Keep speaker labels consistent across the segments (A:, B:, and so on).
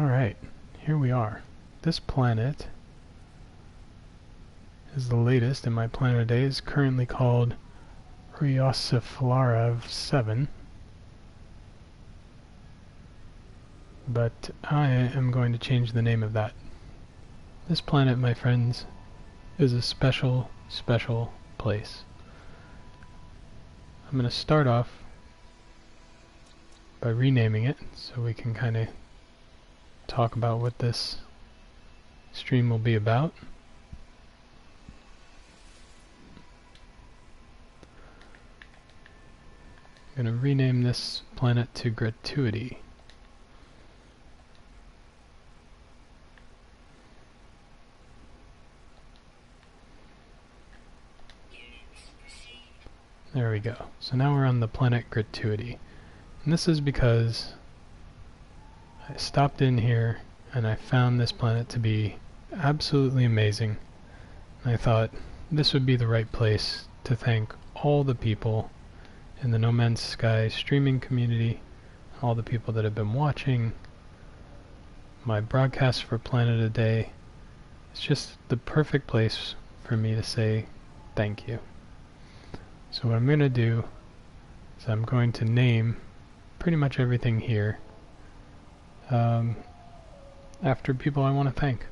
A: Alright, here we are. This planet is the latest in my Planet Days, currently called Ryosiflara 7. But I am going to change the name of that. This planet, my friends, is a special, special place. I'm going to start off by renaming it so we can kind of talk about what this stream will be about. I'm going to rename this planet to Gratuity. There we go. So now we're on the planet Gratuity. And this is because I stopped in here and I found this planet to be absolutely amazing. And I thought this would be the right place to thank all the people in the No Man's Sky streaming community, all the people that have been watching my broadcast for Planet a Day. It's just the perfect place for me to say thank you. So what I'm going to do is I'm going to name pretty much everything here after people I want to thank.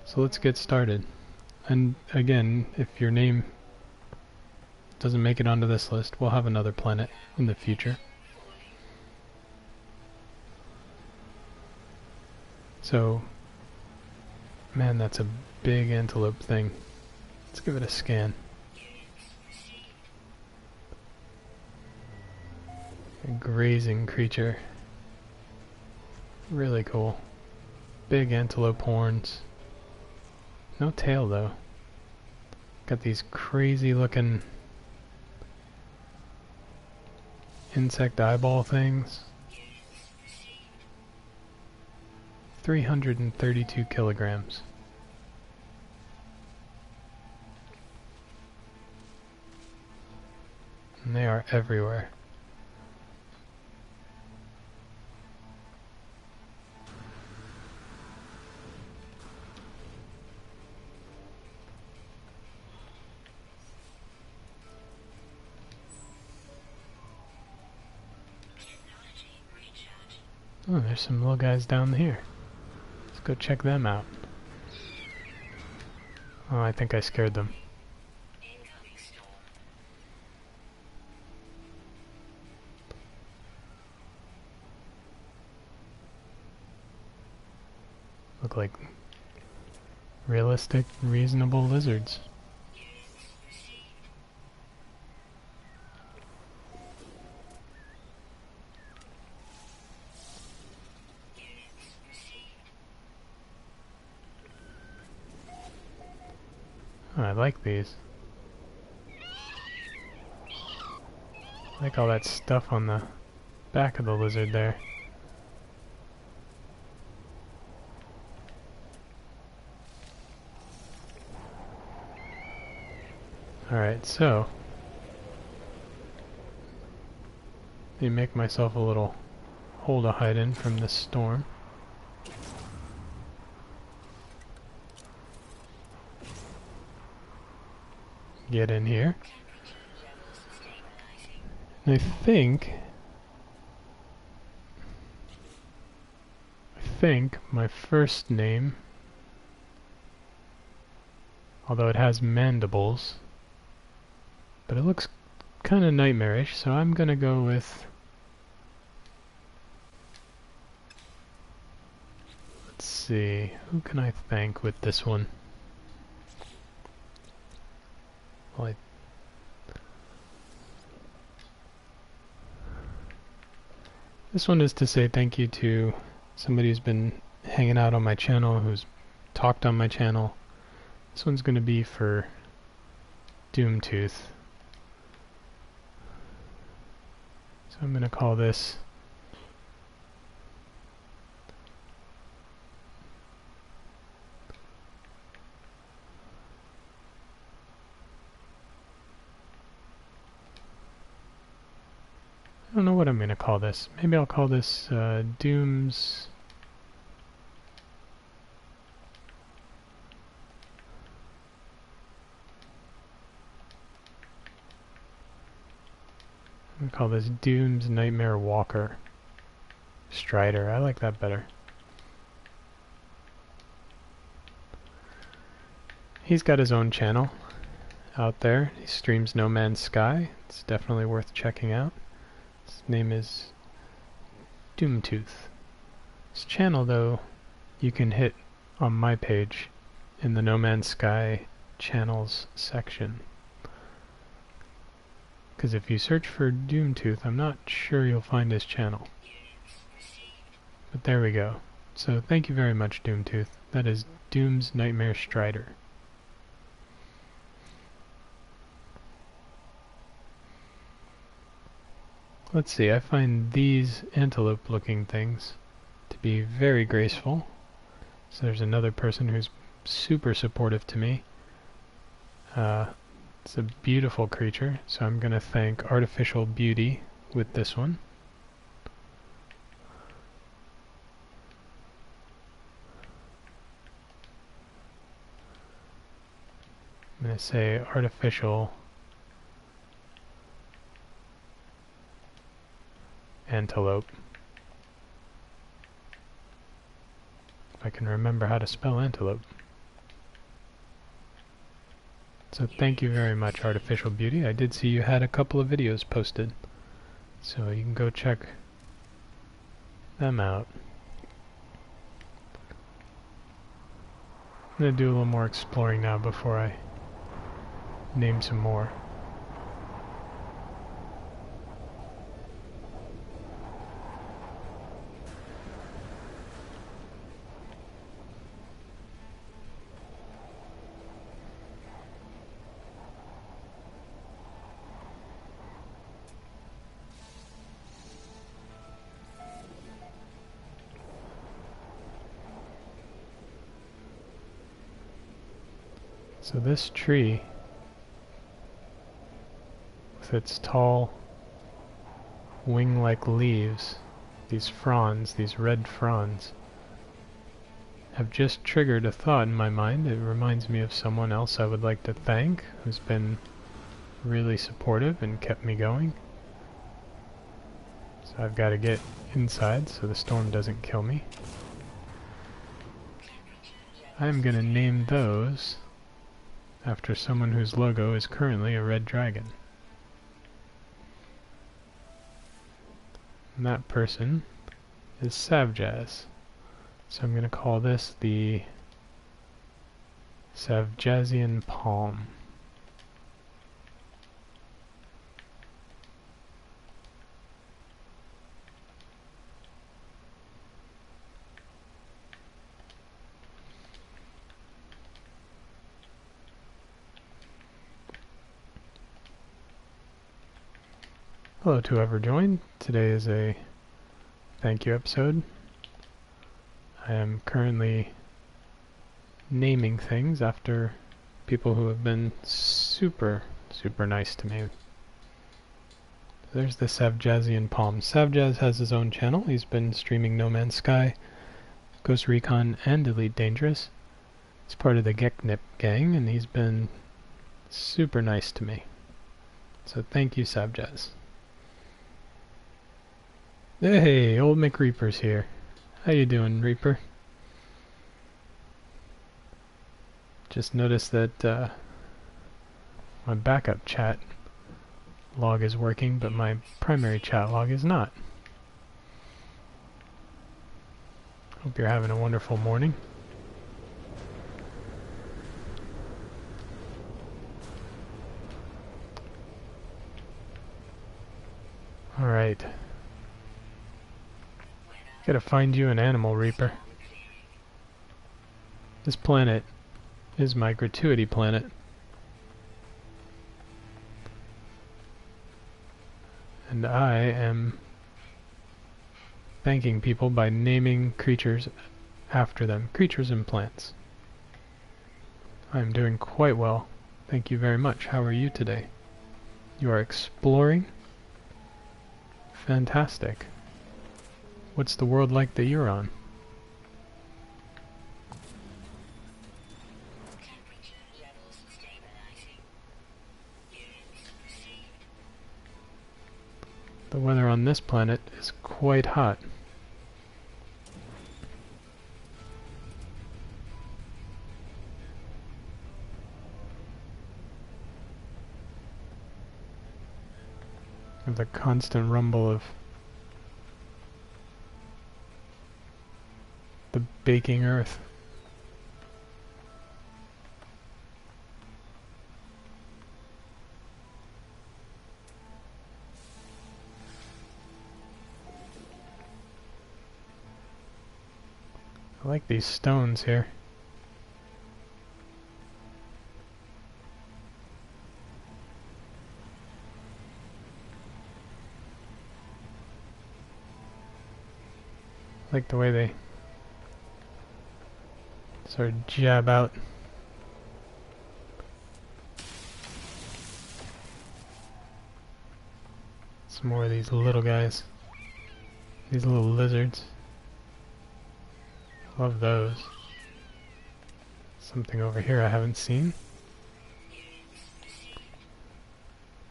A: So let's get started. And again, if your name doesn't make it onto this list, we'll have another planet in the future. So, man, that's a big antelope thing. Let's give it a scan. A grazing creature. Really cool. Big antelope horns. No tail though. Got these crazy looking insect eyeball things. 332 kilograms. And they are everywhere. Oh, there's some little guys down here. Let's go check them out. Oh, I think I scared them. Look like realistic, reasonable lizards. Oh, I like these. I like all that stuff on the back of the lizard there. Alright, so let me make myself a little hole to hide in from this storm. Get in here. And I think my first name, although it has mandibles, but it looks kind of nightmarish, so I'm gonna go with, let's see, who can I thank with this one? Well, this one is to say thank you to somebody who's been hanging out on my channel, who's talked on my channel. This one's going to be for Doomtooth. So I'm going to call this don't know what I'm going to call this. Maybe I'll call this Doom's... I'm going to call this Doom's Nightmare Walker Strider. I like that better. He's got his own channel out there. He streams No Man's Sky. It's definitely worth checking out. His name is Doomtooth. His channel, though, you can hit on my page in the No Man's Sky channels section. Because if you search for Doomtooth, I'm not sure you'll find his channel. But there we go. So thank you very much, Doomtooth. That is Doom's Nightmare Strider. Let's see, I find these antelope-looking things to be very graceful. So there's another person who's super supportive to me. It's a beautiful creature, so I'm going to thank Artificial Beauty with this one. I'm going to say Artificial Antelope. If I can remember how to spell antelope. So thank you very much, Artificial Beauty. I did see you had a couple of videos posted, so you can go check them out. I'm going to do a little more exploring now before I name some more. So this tree, with its tall wing-like leaves, these fronds, these red fronds, have just triggered a thought in my mind. It reminds me of someone else I would like to thank, who's been really supportive and kept me going. So I've got to get inside so the storm doesn't kill me. I'm going to name those after someone whose logo is currently a red dragon. And that person is Savjaz. So I'm going to call this the Savjazian Palm. Hello to whoever joined. Today is a thank you episode. I am currently naming things after people who have been super nice to me. There's the Savjazian Palm. Savjaz has his own channel. He's been streaming No Man's Sky, Ghost Recon, and Elite Dangerous. He's part of the Geknip gang, and he's been super nice to me. So thank you, Savjaz. Hey, old McReaper's here. How you doing, Reaper? Just noticed that my backup chat log is working, but my primary chat log is not. Hope you're having a wonderful morning. Alright. Gotta find you an animal, Reaper. This planet is my Gratuity planet. And I am thanking people by naming creatures after them. Creatures and plants. I am doing quite well. Thank you very much. How are you today? You are exploring. Fantastic. What's the world like that you're on? The weather on this planet is quite hot. With the constant rumble of the baking earth. I like these stones here. I like the way they sort of jab out. Some more of these little guys. These little lizards. Love those. Something over here I haven't seen.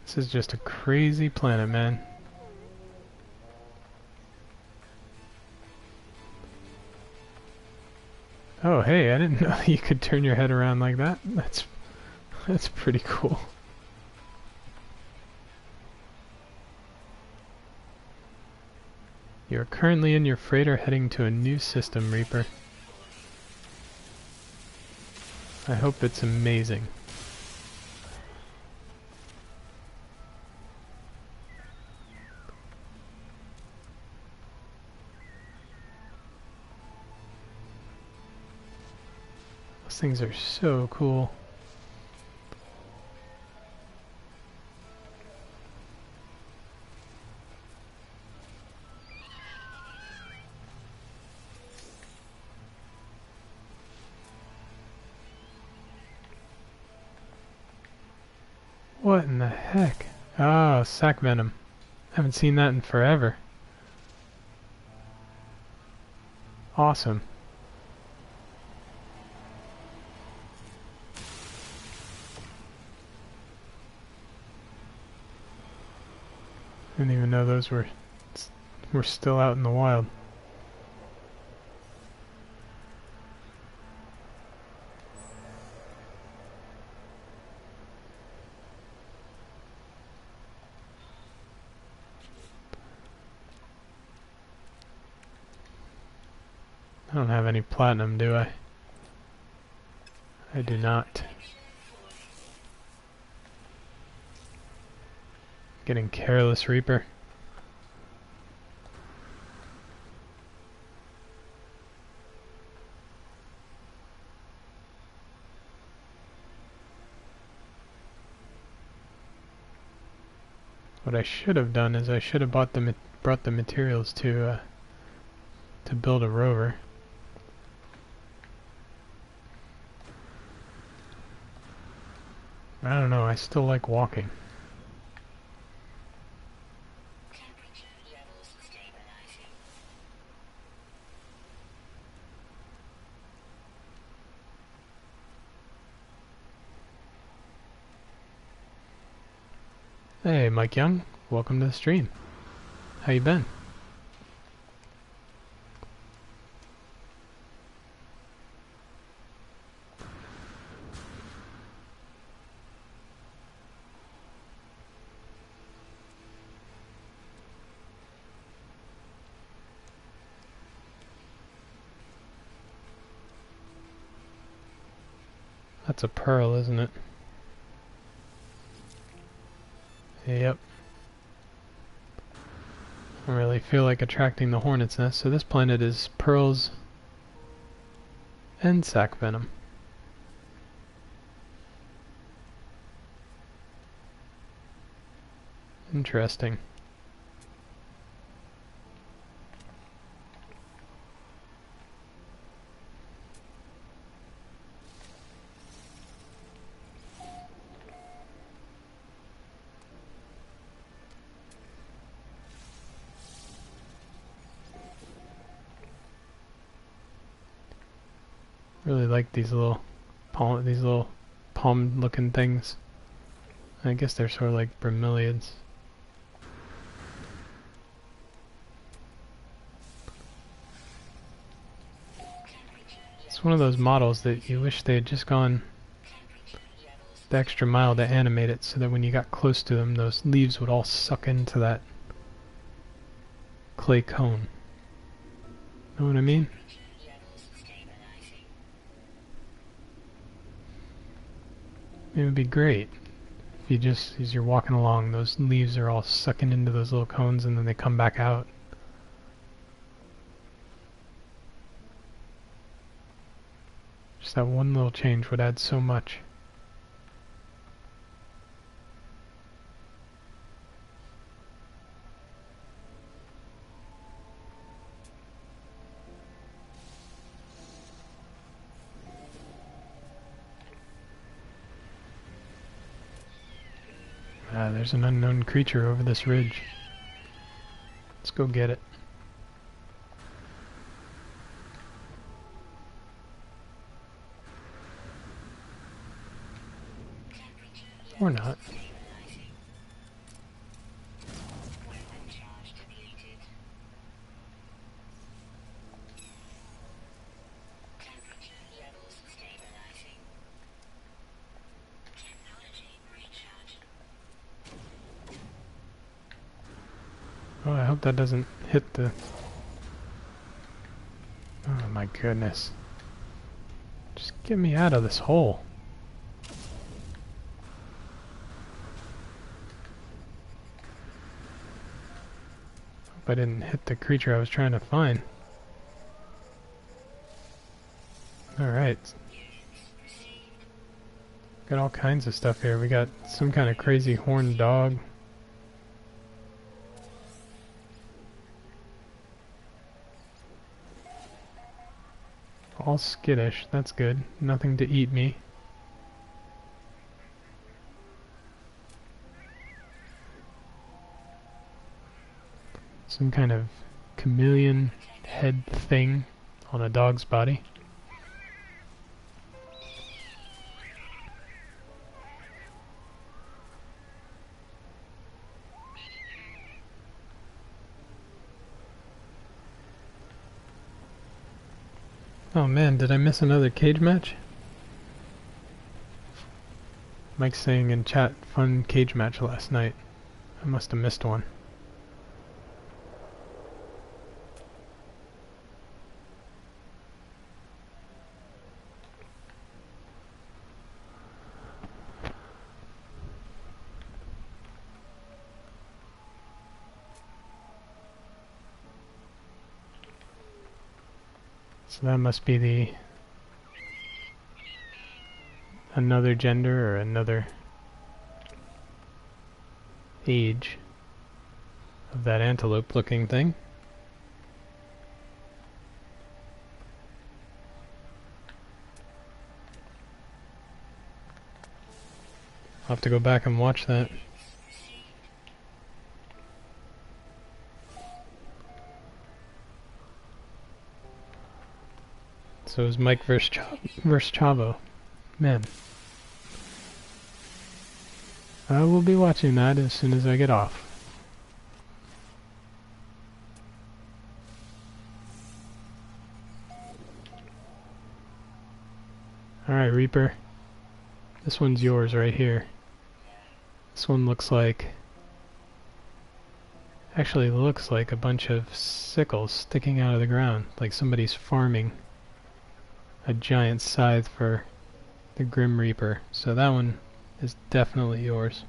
A: This is just a crazy planet, man. Oh, hey, I didn't know that you could turn your head around like that. That's pretty cool. You are currently in your freighter heading to a new system, Reaper. I hope it's amazing. Those things are so cool. What in the heck? Oh, sac venom. Haven't seen that in forever. Awesome. I didn't even know those were still out in the wild. I don't have any platinum, do I? I do not. Getting careless, Reaper. What I should have done is I should have brought the materials to build a rover. I don't know, I still like walking. Hey, Mike Young, welcome to the stream. How you been? That's a pearl, isn't it? Yep. I don't really feel like attracting the hornet's nest, so this planet is pearls and sac venom. Interesting. Really like these little palm looking things. I guess they're sort of like bromeliads. It's one of those models that you wish they had just gone the extra mile to animate it so that when you got close to them, those leaves would all suck into that clay cone. Know what I mean? It would be great if you just, as you're walking along, those leaves are all sucking into those little cones and then they come back out. Just that one little change would add so much. There's an unknown creature over this ridge. Let's go get it. Or not. Oh, I hope that doesn't hit the... Oh my goodness. Just get me out of this hole. Hope I didn't hit the creature I was trying to find. Alright. Got all kinds of stuff here. We got some kind of crazy horned dog. All skittish, that's good. Nothing to eat me. Some kind of chameleon head thing on a dog's body. Oh man, did I miss another cage match? Mike's saying in chat, fun cage match last night. I must have missed one. So that must be the another gender or another age of that antelope looking thing. I'll have to go back and watch that. So it was Mike versus Chavo. Man. I will be watching that as soon as I get off. Alright, Reaper. This one's yours right here. This one looks like... Actually looks like a bunch of sickles sticking out of the ground. Like somebody's farming a giant scythe for the Grim Reaper. So that one is definitely yours.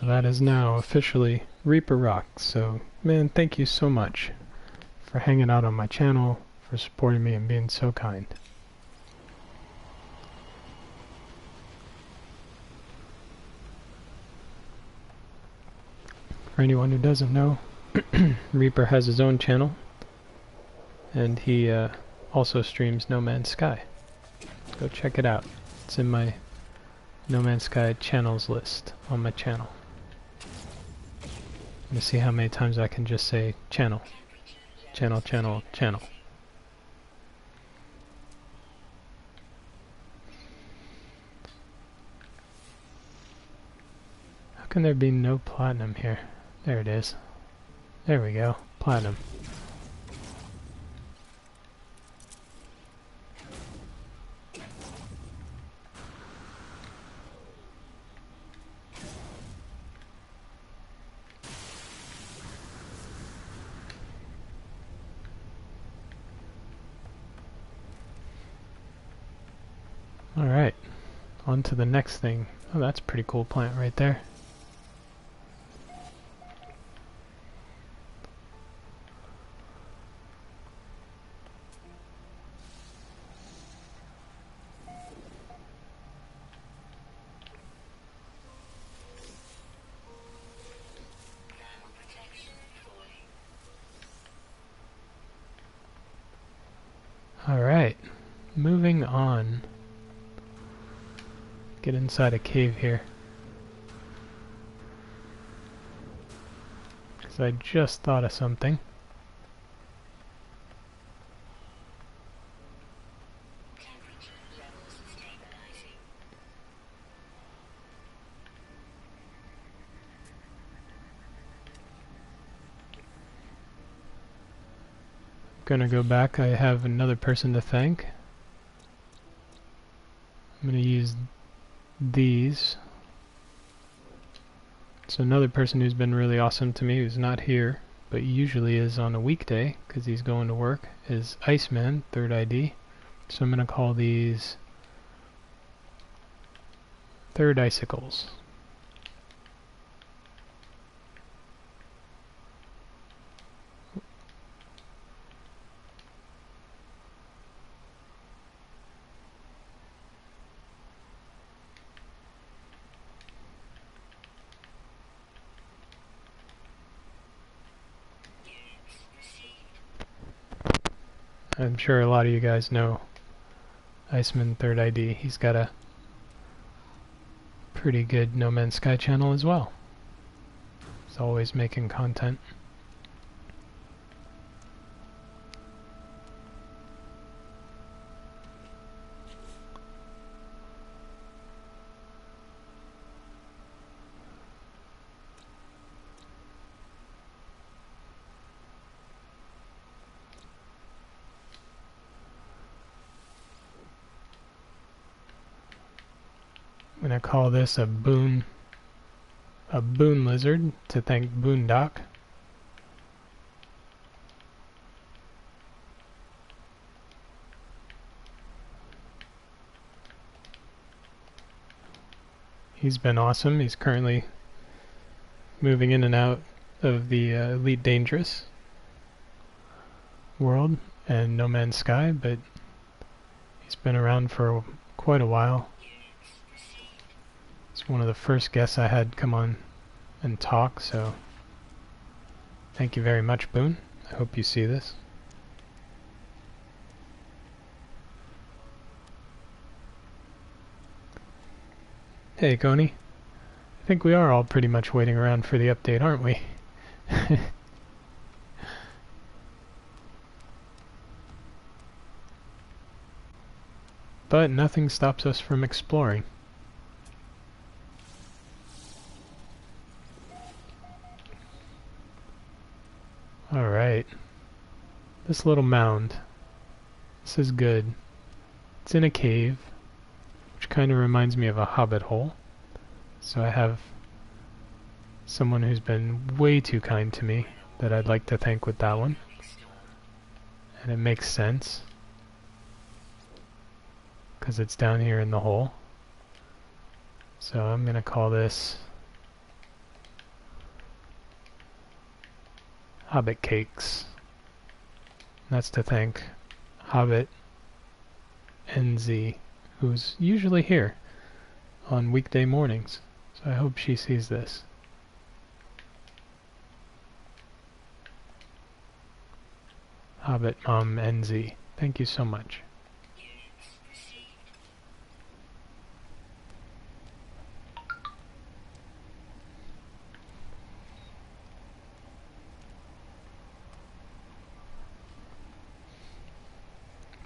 A: So that is now officially Reaper Rock. So, man, thank you so much for hanging out on my channel, for supporting me and being so kind. For anyone who doesn't know, Reaper has his own channel, and he also streams No Man's Sky. Go check it out. It's in my No Man's Sky channels list on my channel. Let me see how many times I can just say channel. Channel, channel, channel. How can there be no platinum here? There it is. There we go. Platinum. Alright, on to the next thing. Oh, that's a pretty cool plant right there. Alright, moving on. Get inside a cave here. Because I just thought of something. Gonna go back. I have another person to thank. I'm gonna use these. So another person who's been really awesome to me, who's not here, but usually is on a weekday because he's going to work, is Iceman, 3rd ID. So I'm gonna call these 3rd Icicles. I'm sure a lot of you guys know Iceman 3rd ID. He's got a pretty good No Man's Sky channel as well. He's always making content. I'm gonna call this a boon lizard to thank Boondock. He's been awesome. He's currently moving in and out of the Elite Dangerous world and No Man's Sky, but he's been around for quite a while. It's one of the first guests I had come on and talk, so thank you very much, Boone. I hope you see this. Hey, Coney. I think we are all pretty much waiting around for the update, aren't we? But nothing stops us from exploring. Alright. This little mound. This is good. It's in a cave, which kind of reminds me of a hobbit hole. So I have someone who's been way too kind to me that I'd like to thank with that one. And it makes sense, because it's down here in the hole. So I'm going to call this Hobbit Cakes. And that's to thank Hobbit NZ, who's usually here on weekday mornings. So I hope she sees this. Hobbit Mom NZ. Thank you so much.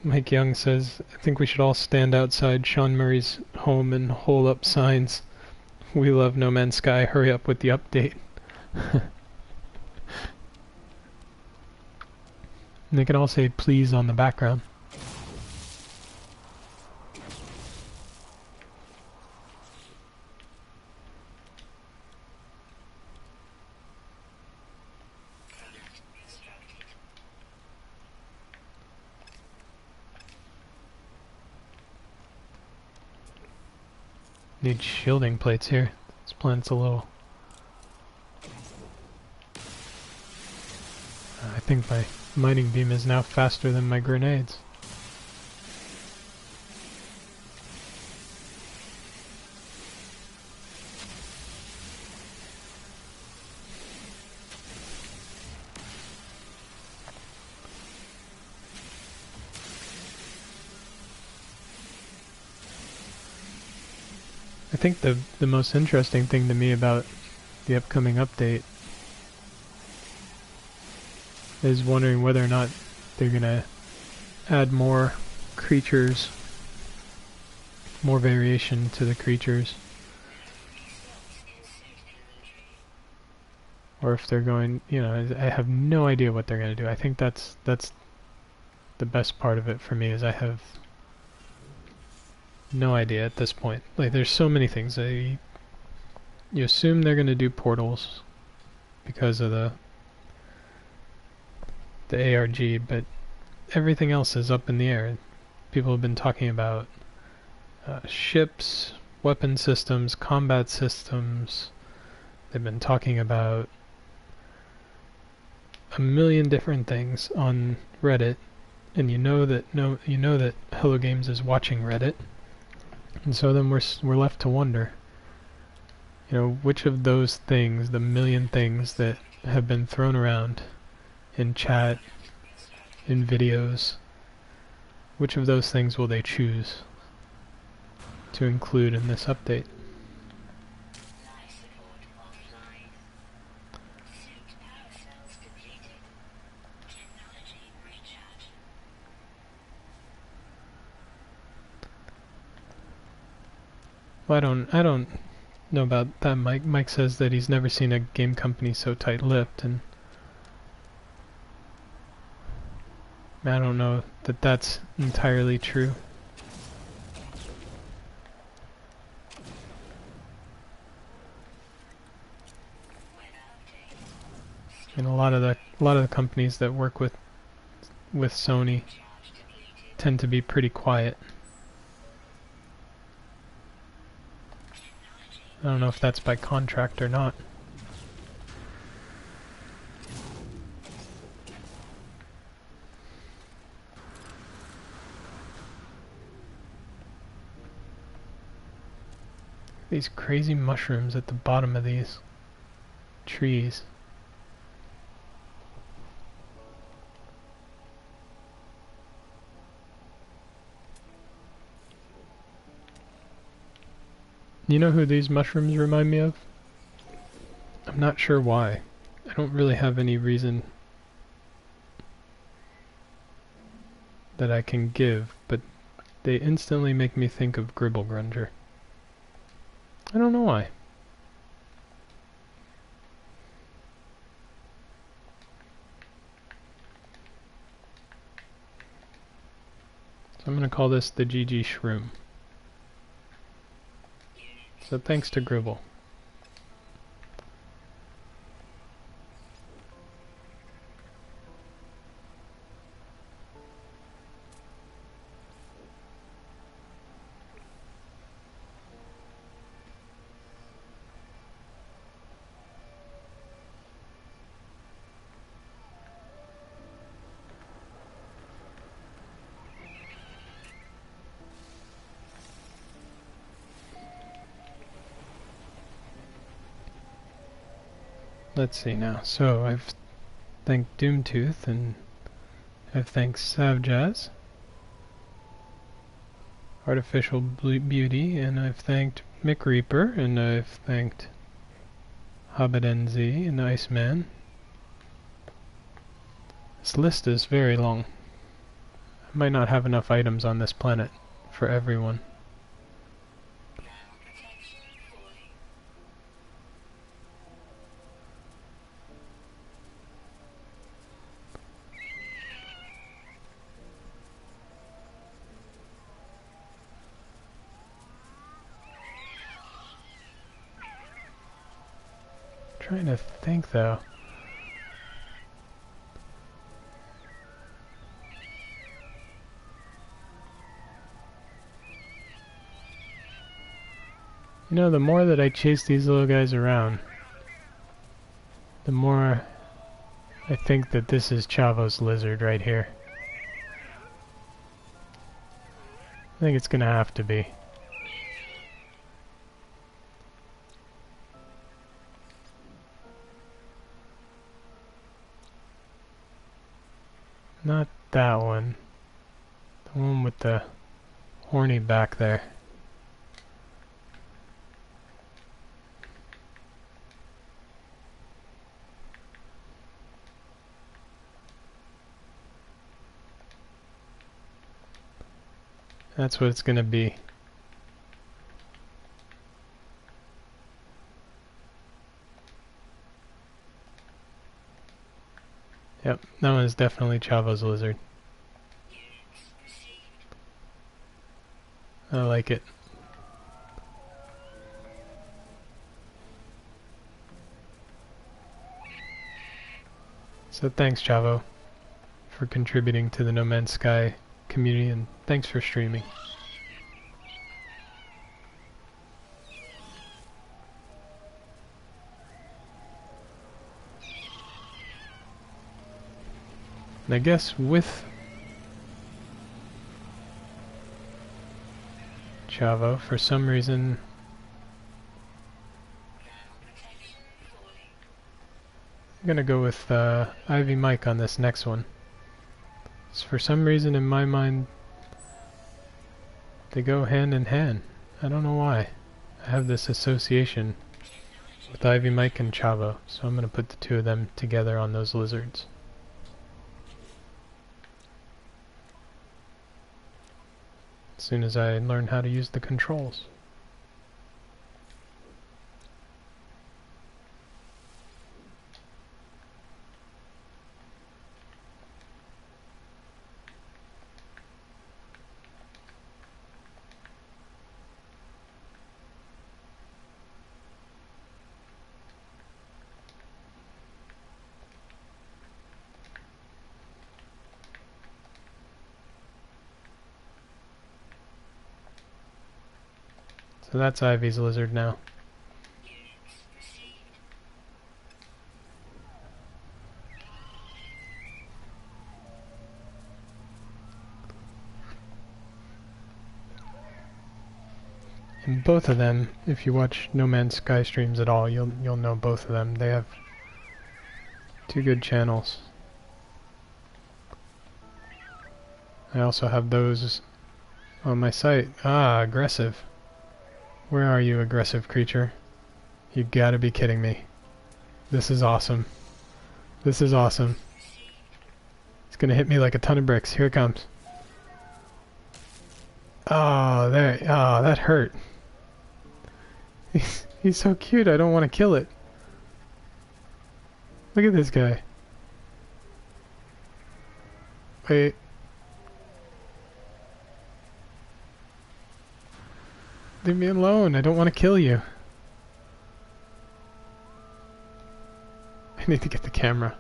A: Mike Young says, I think we should all stand outside Sean Murray's home and hold up signs. We love No Man's Sky, hurry up with the update. And they can all say please on the background. Need shielding plates here. This planet's a little... I think my mining beam is now faster than my grenades. I think the most interesting thing to me about the upcoming update is wondering whether or not they're gonna add more creatures, more variation to the creatures, or if they're going, you know, I have no idea what they're gonna do. I think that's the best part of it for me, is I have no idea at this point. Like, there's so many things. You assume they're gonna do portals because of the ARG, but everything else is up in the air. People have been talking about ships, weapon systems, combat systems. They've been talking about a million different things on Reddit, and you know that Hello Games is watching Reddit, and so then we're left to wonder, you know, which of those things, the million things that have been thrown around in chat, in videos, which of those things will they choose to include in this update? Well, I don't know about that. Mike says that he's never seen a game company so tight-lipped, and I don't know that that's entirely true. And a lot of the companies that work with Sony tend to be pretty quiet. I don't know if that's by contract or not. These crazy mushrooms at the bottom of these trees. You know who these mushrooms remind me of? I'm not sure why. I don't really have any reason that I can give, but they instantly make me think of Gribblegrunger. I don't know why. So I'm going to call this the GG Shroom. So thanks to Gribble. Let's see now. So I've thanked Doomtooth and I've thanked Savjaz, Artificial Beauty, and I've thanked Mick Reaper, and I've thanked Hobbit NZ and Iceman. This list is very long. I might not have enough items on this planet for everyone. Trying to think though. You know, the more that I chase these little guys around, the more I think that this is Chavo's lizard right here. I think it's gonna have to be. Not that one. The one with the horny back there. That's what it's gonna be. Yep, that one is definitely Chavo's lizard. I like it. So thanks, Chavo, for contributing to the No Man's Sky community, and thanks for streaming. And I guess with Chavo, for some reason, I'm gonna go with Ivy Mike on this next one. So for some reason in my mind, they go hand in hand. I don't know why. I have this association with Ivy Mike and Chavo, so I'm gonna put the two of them together on those lizards. As soon as I learn how to use the controls. So that's Ivy's lizard now. And both of them, if you watch No Man's Sky streams at all, you'll know both of them. They have two good channels. I also have those on my site. Ah, aggressive. Where are you, aggressive creature? You gotta be kidding me. This is awesome. This is awesome. It's gonna hit me like a ton of bricks. Here it comes. Oh, there. Oh, that hurt. He's so cute, I don't want to kill it. Look at this guy. Wait. Leave me alone, I don't want to kill you. I need to get the camera,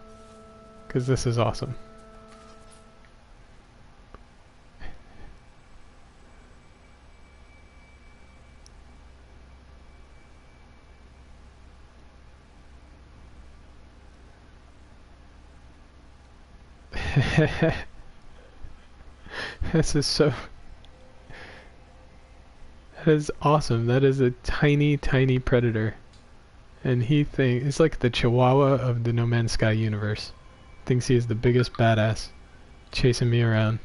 A: because this is awesome. This is so... That is awesome. That is a tiny, tiny predator. And he thinks... It's like the Chihuahua of the No Man's Sky universe. Thinks he is the biggest badass. chasing me around.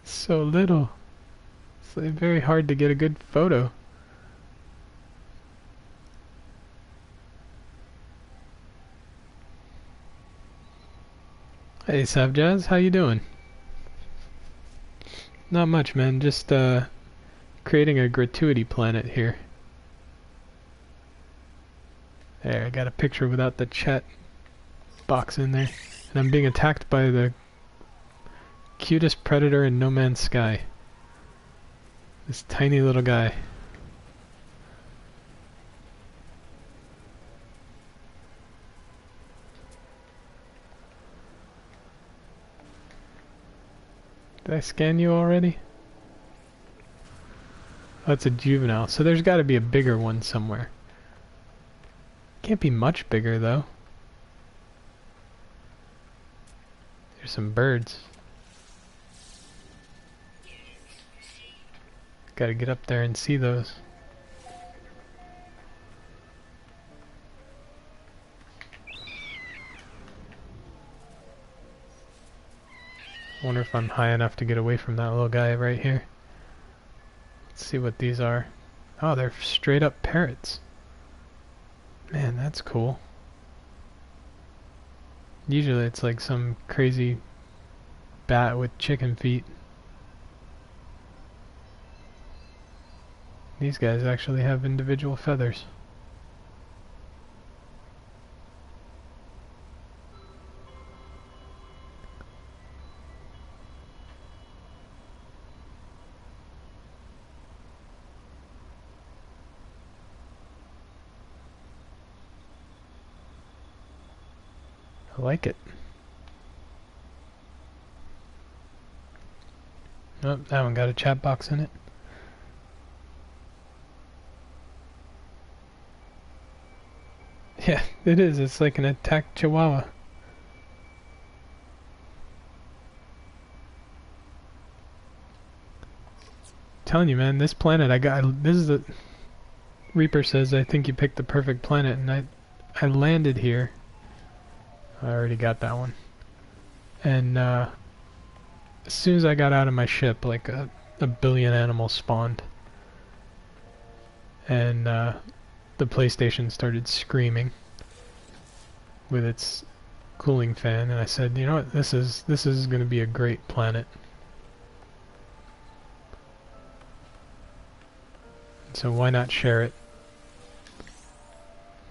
A: So little. It's like very hard to get a good photo. Hey Savjaz, how you doing? Not much, man. Just creating a gratuity planet here. There, I got a picture without the chat box in there. And I'm being attacked by the cutest predator in No Man's Sky. This tiny little guy. Did I scan you already? Oh, it's a juvenile. So there's got to be a bigger one somewhere. Can't be much bigger, though. There's some birds. Gotta get up there and see those. I wonder if I'm high enough to get away from that little guy right here. Let's see what these are. Oh, they're straight up parrots. Man, that's cool. Usually it's like some crazy bat with chicken feet. These guys actually have individual feathers. I like it. Oh, that one got a chat box in it. Yeah, it is. It's like an attacked chihuahua. Telling you, man, this planet this is the Reaper says I think you picked the perfect planet, and I landed here. I already got that one. And as soon as I got out of my ship, like a billion animals spawned. And the PlayStation started screaming with its cooling fan, and I said, you know what, this is going to be a great planet. So why not share it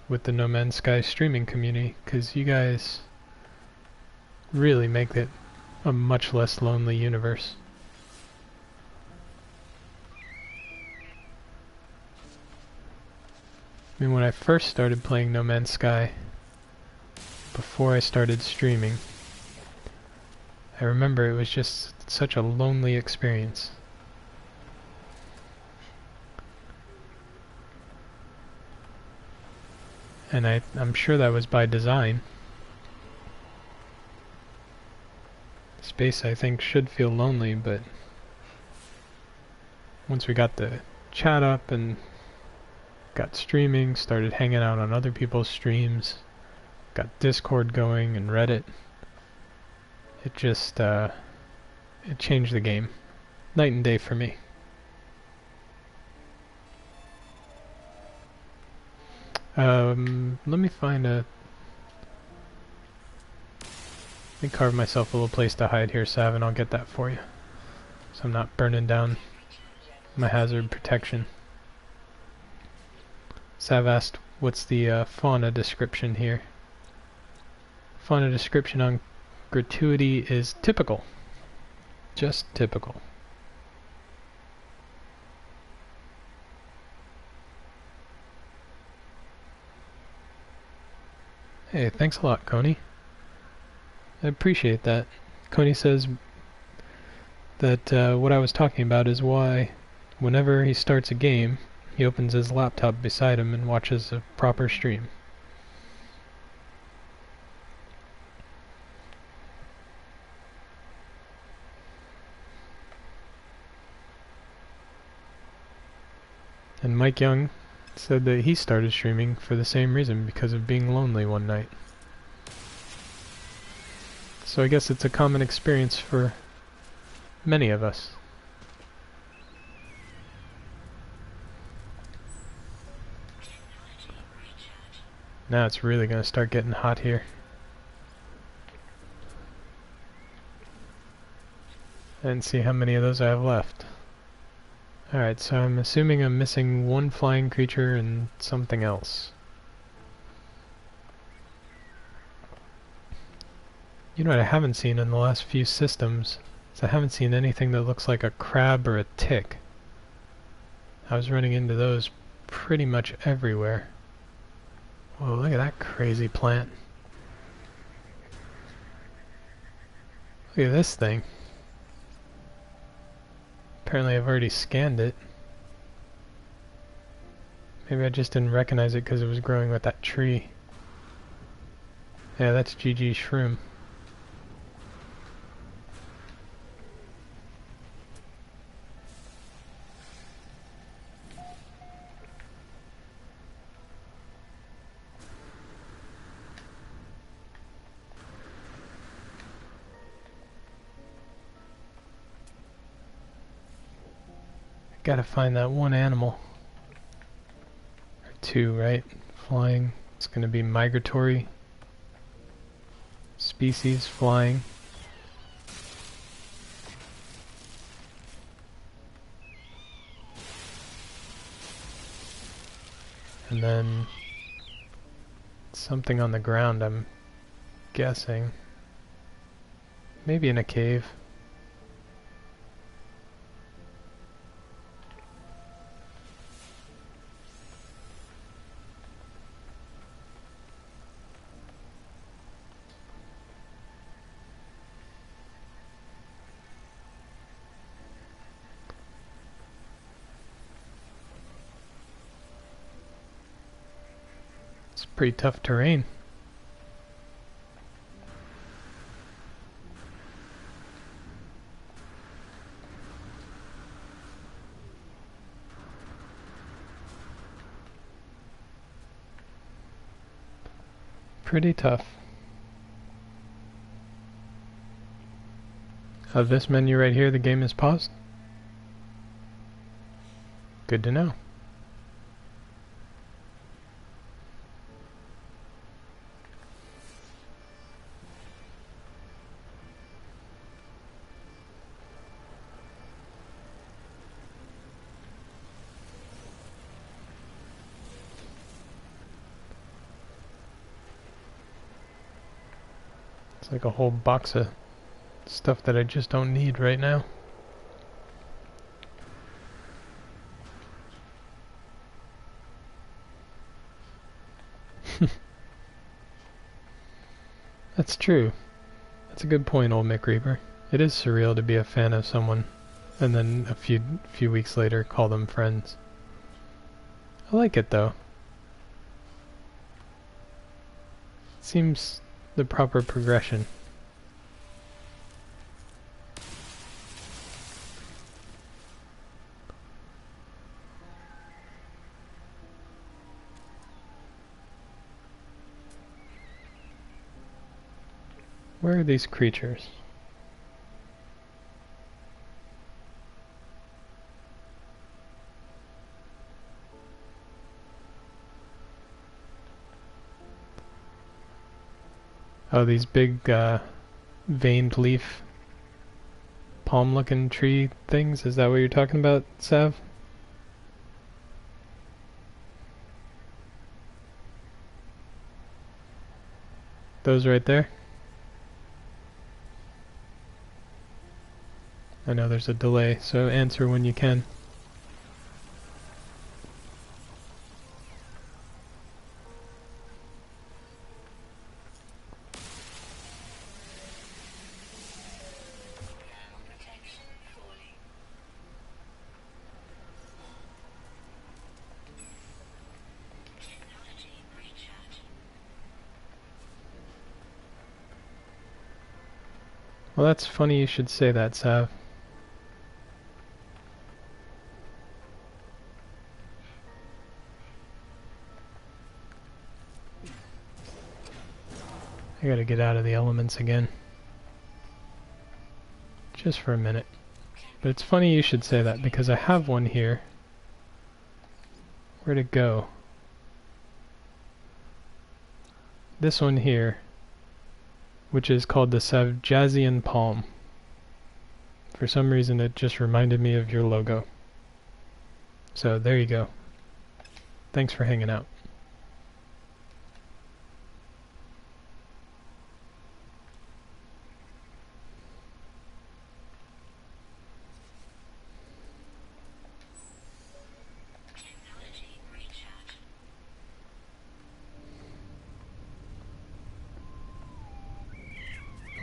A: with the No Man's Sky streaming community, because you guys really make it a much less lonely universe. I mean, when I first started playing No Man's Sky, before I started streaming, I remember it was just such a lonely experience. And I'm sure that was by design. Space, I think, should feel lonely, but once we got the chat up and got streaming, started hanging out on other people's streams, got Discord going and Reddit, it just, it changed the game. Night and day for me. Let me find a... Let me carve myself a little place to hide here, Sav, and I'll get that for you. So I'm not burning down my hazard protection. Sav asked, what's the fauna description here? Fauna description on Gratuity is typical. Just typical. Hey, thanks a lot, Coney. I appreciate that. Coney says that what I was talking about is why whenever he starts a game, he opens his laptop beside him and watches a proper stream. And Mike Young said that he started streaming for the same reason, because of being lonely one night. So I guess it's a common experience for many of us. Now it's really going to start getting hot here. And see how many of those I have left. Alright, so I'm assuming I'm missing one flying creature and something else. You know what I haven't seen in the last few systems is I haven't seen anything that looks like a crab or a tick. I was running into those pretty much everywhere. Whoa, look at that crazy plant. Look at this thing. Apparently I've already scanned it. Maybe I just didn't recognize it because it was growing with that tree. Yeah, that's GG Shroom. Gotta find that one animal. Or two, right? Flying. It's gonna be migratory. Species flying. And then something on the ground, I'm guessing. Maybe in a cave. It's pretty tough terrain. Pretty tough. This menu right here, the game is paused. Good to know. It's like a whole box of stuff that I just don't need right now. That's true. That's a good point, old McReaper. It is surreal to be a fan of someone and then a few weeks later call them friends. I like it though. Seems the proper progression. Where are these creatures? Oh, these big veined leaf palm looking tree things? Is that what you're talking about, Sav? Those right there? I know there's a delay, so answer when you can. Well, that's funny you should say that, Sav. I gotta get out of the elements again. just for a minute. But it's funny you should say that, because I have one here. Where'd it go? This one here, which is called the Savjazian Palm. For some reason it just reminded me of your logo. So there you go. Thanks for hanging out.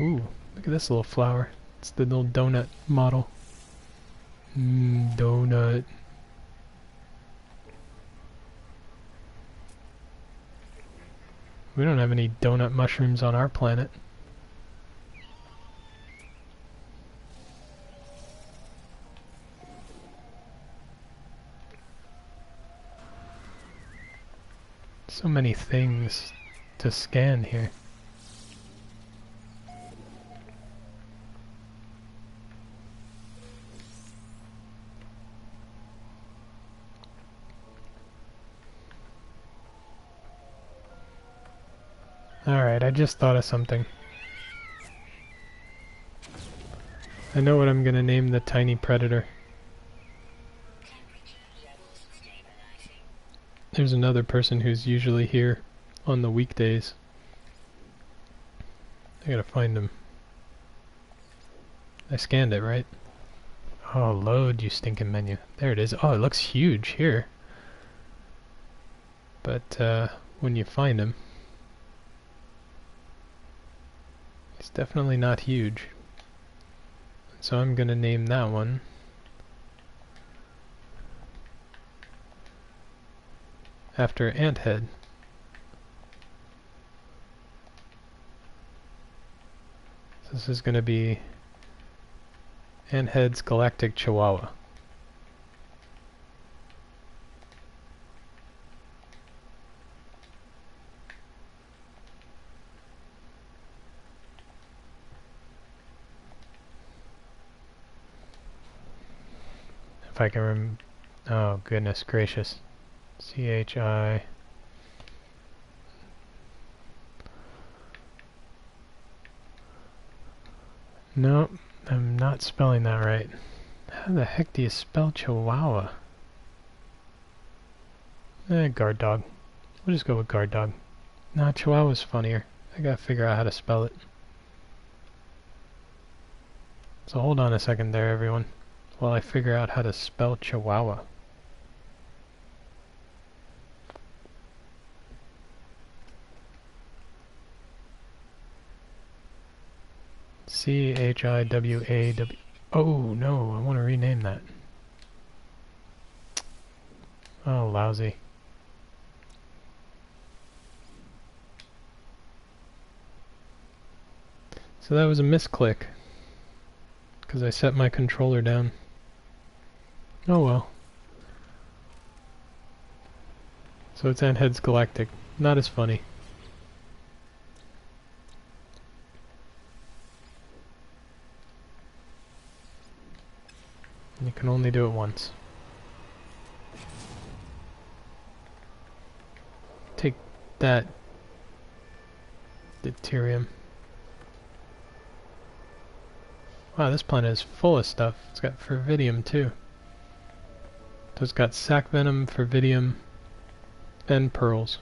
A: Ooh, look at this little flower. It's the little donut model. Donut. We don't have any donut mushrooms on our planet. So many things to scan here. Alright, I just thought of something. I know what I'm gonna name the tiny predator. There's another person who's usually here on the weekdays. I gotta find him. I scanned it, right? Oh, load, you stinking menu. There it is. Oh, it looks huge here. But, when you find him, he's definitely not huge. So I'm gonna name that one after Anthead. So this is gonna be Anthead's Galactic Chihuahua. If I can oh goodness gracious. CHI. Nope, I'm not spelling that right. How the heck do you spell Chihuahua? Guard dog. We'll just go with guard dog. Nah, Chihuahua's funnier. I gotta figure out how to spell it. So hold on a second there, everyone, while I figure out how to spell Chihuahua. CHIWAW. Oh no, I want to rename that. Oh, lousy. So that was a misclick, because I set my controller down. Oh well. So it's Anthead's Galactic. Not as funny. You can only do it once. Take that, deuterium. Wow, this planet is full of stuff. It's got fervidium too. So it's got sac venom, fervidium, and pearls.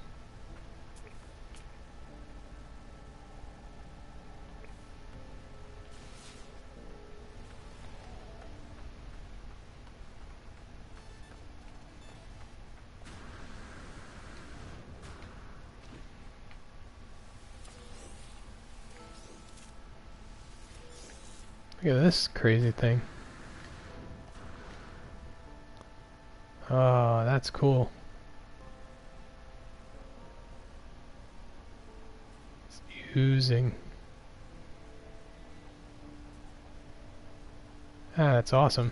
A: Look at this crazy thing. Oh, that's cool. It's oozing. Ah, that's awesome.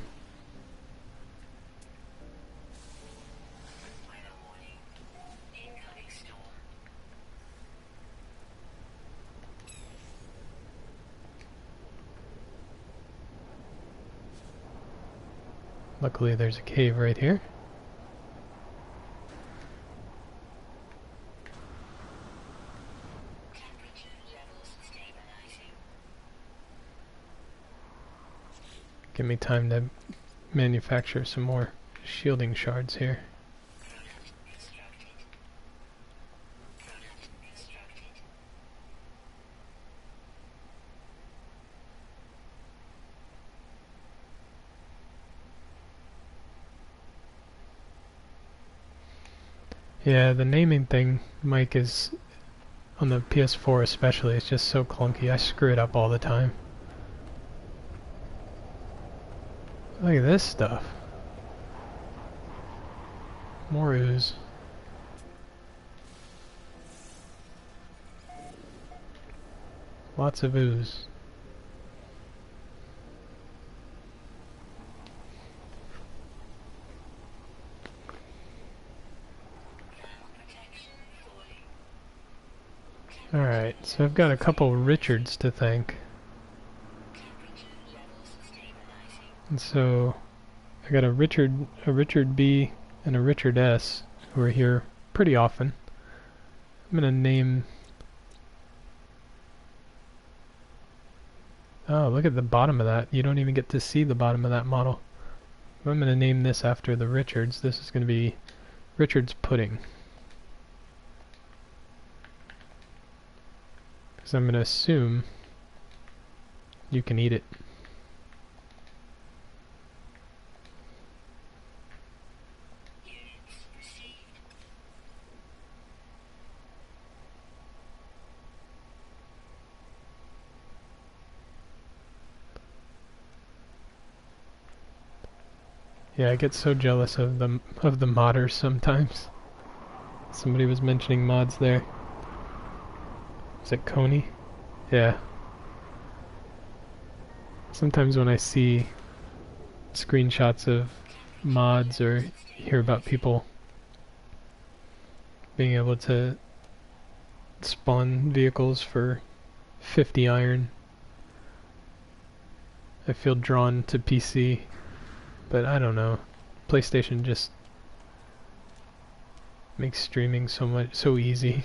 A: Luckily there's a cave right here. Give me time to manufacture some more shielding shards here. Yeah, the naming thing, Mike, is on the PS4 especially, it's just so clunky. I screw it up all the time. Look at this stuff. More ooze. Lots of ooze. Alright, so I've got a couple Richards to thank. And so I got a Richard B and a Richard S who are here pretty often. I'm gonna name... Oh, look at the bottom of that. You don't even get to see the bottom of that model. I'm gonna name this after the Richards. This is gonna be Richard's Pudding. Because I'm gonna assume you can eat it. Yeah, I get so jealous of the modders sometimes. Somebody was mentioning mods there. Is it Coney? Yeah. Sometimes when I see screenshots of mods or hear about people being able to spawn vehicles for 50 iron, I feel drawn to PC. But I don't know. PlayStation just makes streaming so easy.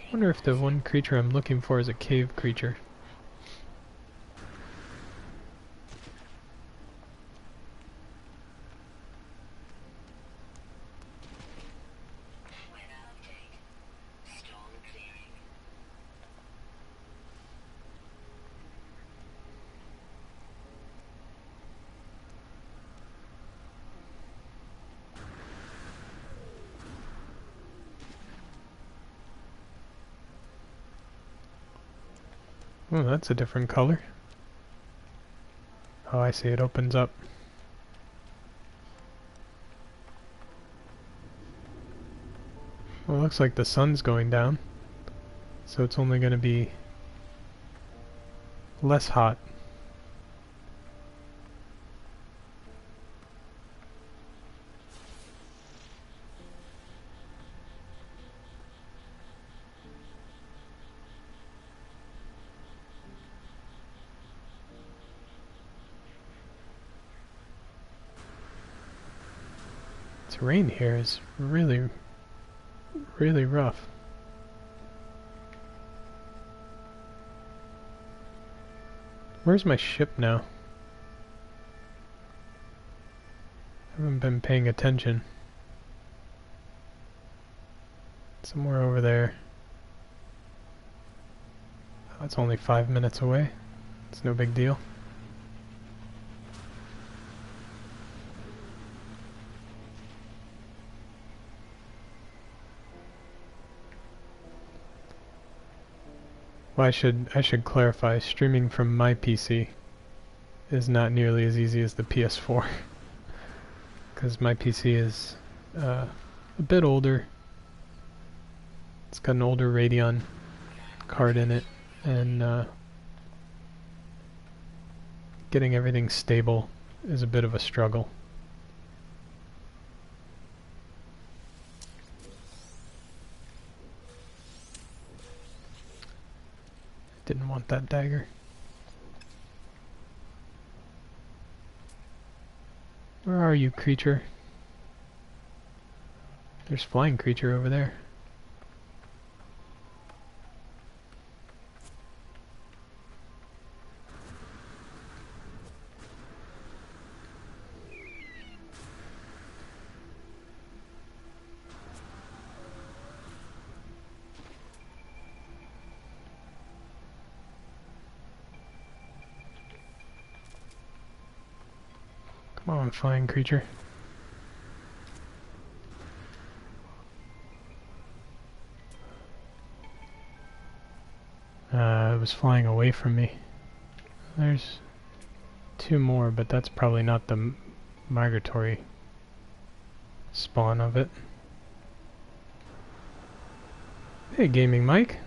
A: I wonder if the one creature I'm looking for is a cave creature. Oh, that's a different color. Oh, I see, it opens up. Well, it looks like the sun's going down, so it's only going to be less hot. Terrain here is really rough. Where's my ship now? I haven't been paying attention. Somewhere over there. Oh, it's only 5 minutes away. It's no big deal. Well, I should clarify, streaming from my PC is not nearly as easy as the PS4. Because my PC is a bit older. It's got an older Radeon card in it, and getting everything stable is a bit of a struggle. Didn't want that dagger. Where are you, creature? There's flying creature over there. Come on, flying creature. It was flying away from me. There's two more, but that's probably not the migratory spawn of it. Hey, Gaming Mike.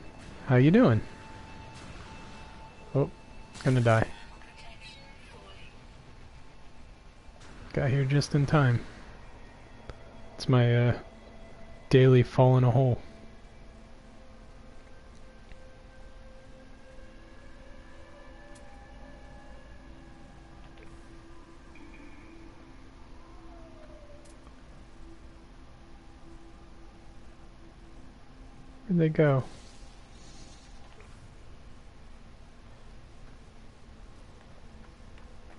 A: How you doing? Oh, gonna die. Got here just in time. It's my daily fall in a hole. Where'd they go?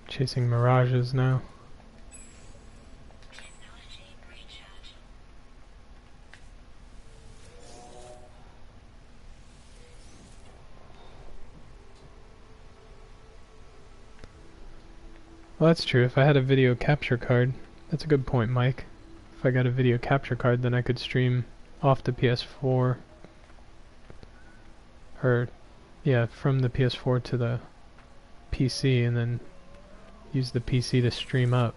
A: Chasing mirages now. Well, that's true. If I had a video capture card, that's a good point, Mike. If I got a video capture card, then I could stream off the PS4. Or, yeah, from the PS4 to the PC, and then use the PC to stream up.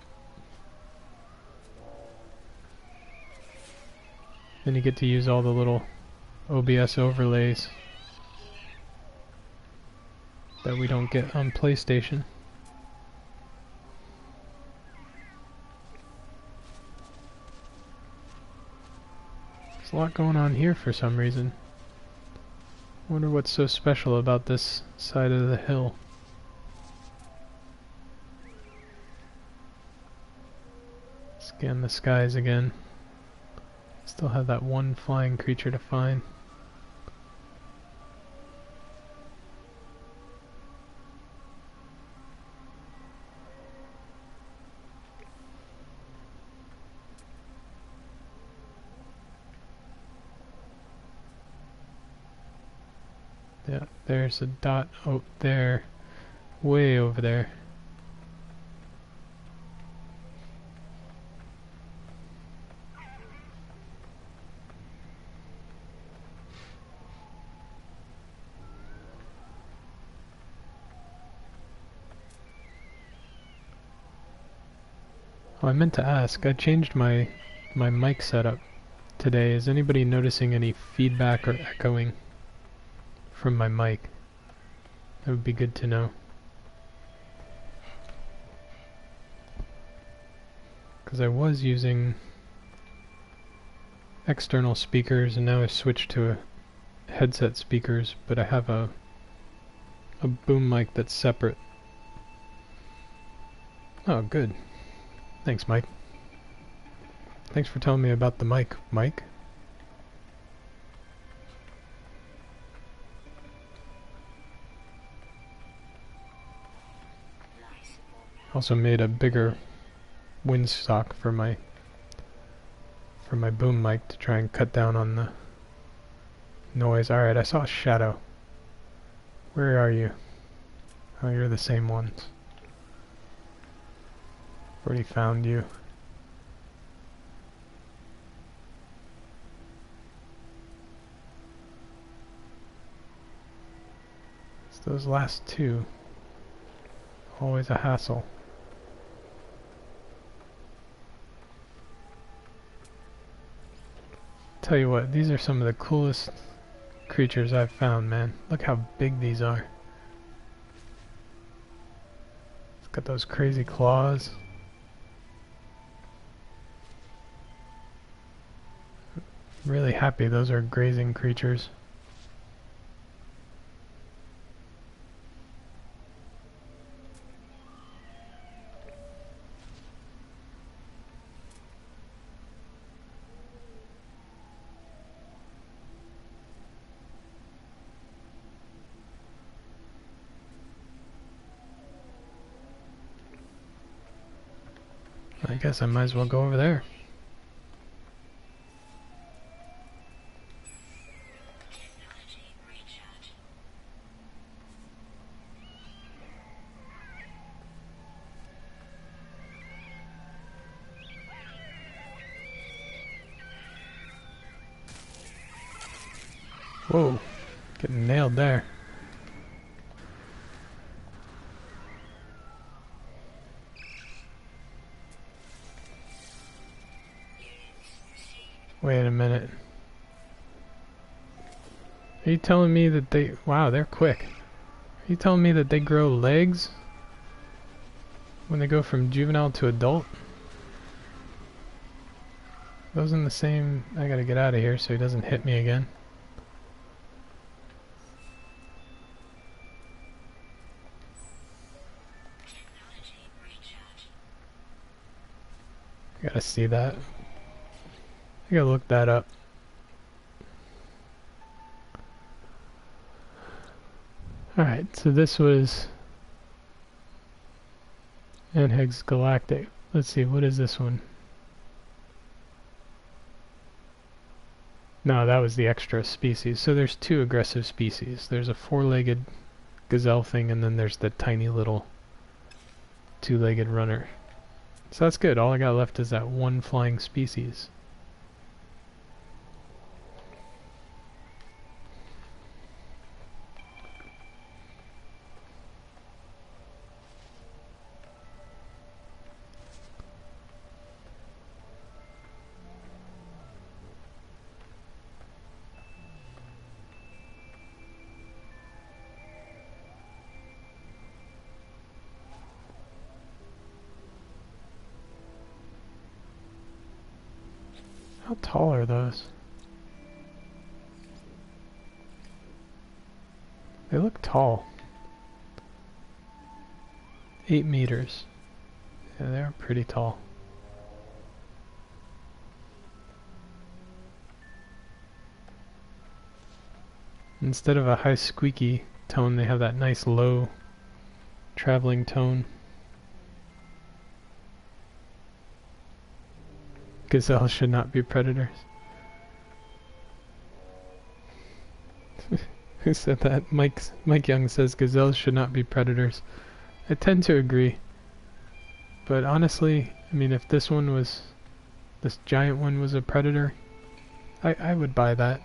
A: Then you get to use all the little OBS overlays that we don't get on PlayStation. There's a lot going on here for some reason. Wonder what's so special about this side of the hill. Scan the skies again. Still have that one flying creature to find. Yeah, there's a dot out there, way over there. Oh, I meant to ask, I changed my mic setup today. Is anybody noticing any feedback or echoing from my mic? That would be good to know. Because I was using external speakers and now I've switched to headset speakers, but I have a boom mic that's separate. Oh, good. Thanks, Mike. Thanks for telling me about the mic, Mike. Also made a bigger windsock for my boom mic to try and cut down on the noise. Alright, I saw a shadow. Where are you? Oh, you're the same ones. Already found you. It's those last two. Always a hassle. Tell you what, these are some of the coolest creatures I've found, man. Look how big these are. It's got those crazy claws. Really happy those are grazing creatures. I guess I might as well go over there. Whoa, getting nailed there. Wait a minute. Are you telling me that they... Wow, they're quick. Are you telling me that they grow legs when they go from juvenile to adult? Those in the same... I gotta get out of here so he doesn't hit me again. I gotta see that. I gotta look that up. Alright, so this was Anhegs Galactic. Let's see, what is this one? No, that was the extra species. So there's two aggressive species. There's a four-legged gazelle thing, and then there's the tiny little two-legged runner. So that's good. All I got left is that one flying species. How tall are those? They look tall. 8 meters. Yeah, they're pretty tall. Instead of a high squeaky tone, they have that nice low traveling tone. Gazelles should not be predators. Who said that? Mike Young says gazelles should not be predators. I tend to agree. But honestly, I mean, if this giant one was a predator, I would buy that.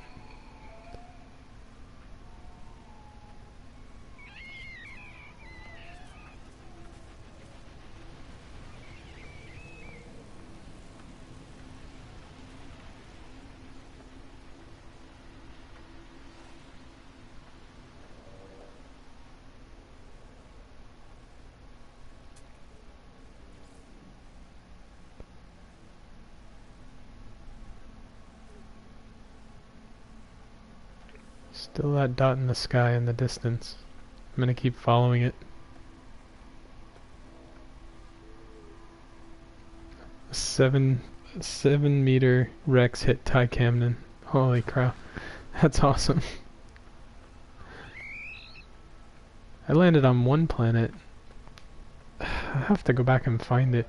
A: Still that dot in the sky in the distance. I'm gonna keep following it. A 7 meter Rex hit Ty Camden. Holy crap. That's awesome. I landed on one planet. I have to go back and find it.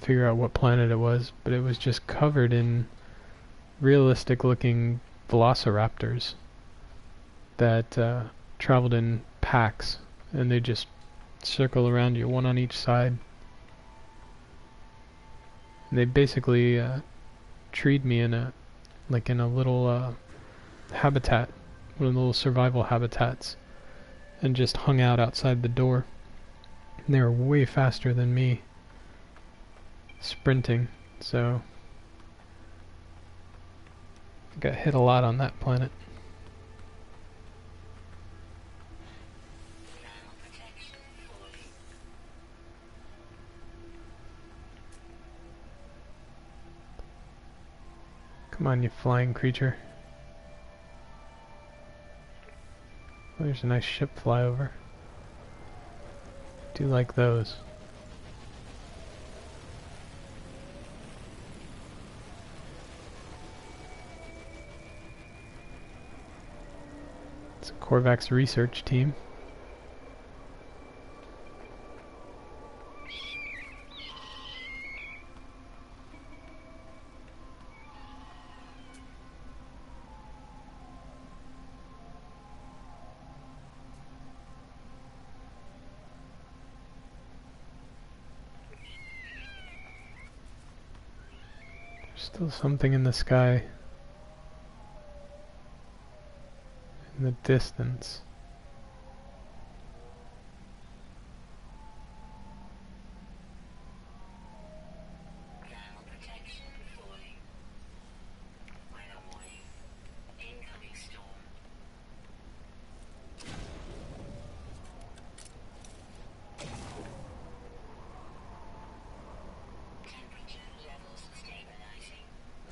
A: Figure out what planet it was, but it was just covered in realistic looking velociraptors that traveled in packs, and they just circle around you, one on each side. And they basically treed me in a little habitat, one of the little survival habitats, and just hung out outside the door. And they were way faster than me sprinting, so I got hit a lot on that planet. Come on, you flying creature. Oh, there's a nice ship flyover. Do like those. It's a Korvax research team. Still something in the sky. In the distance.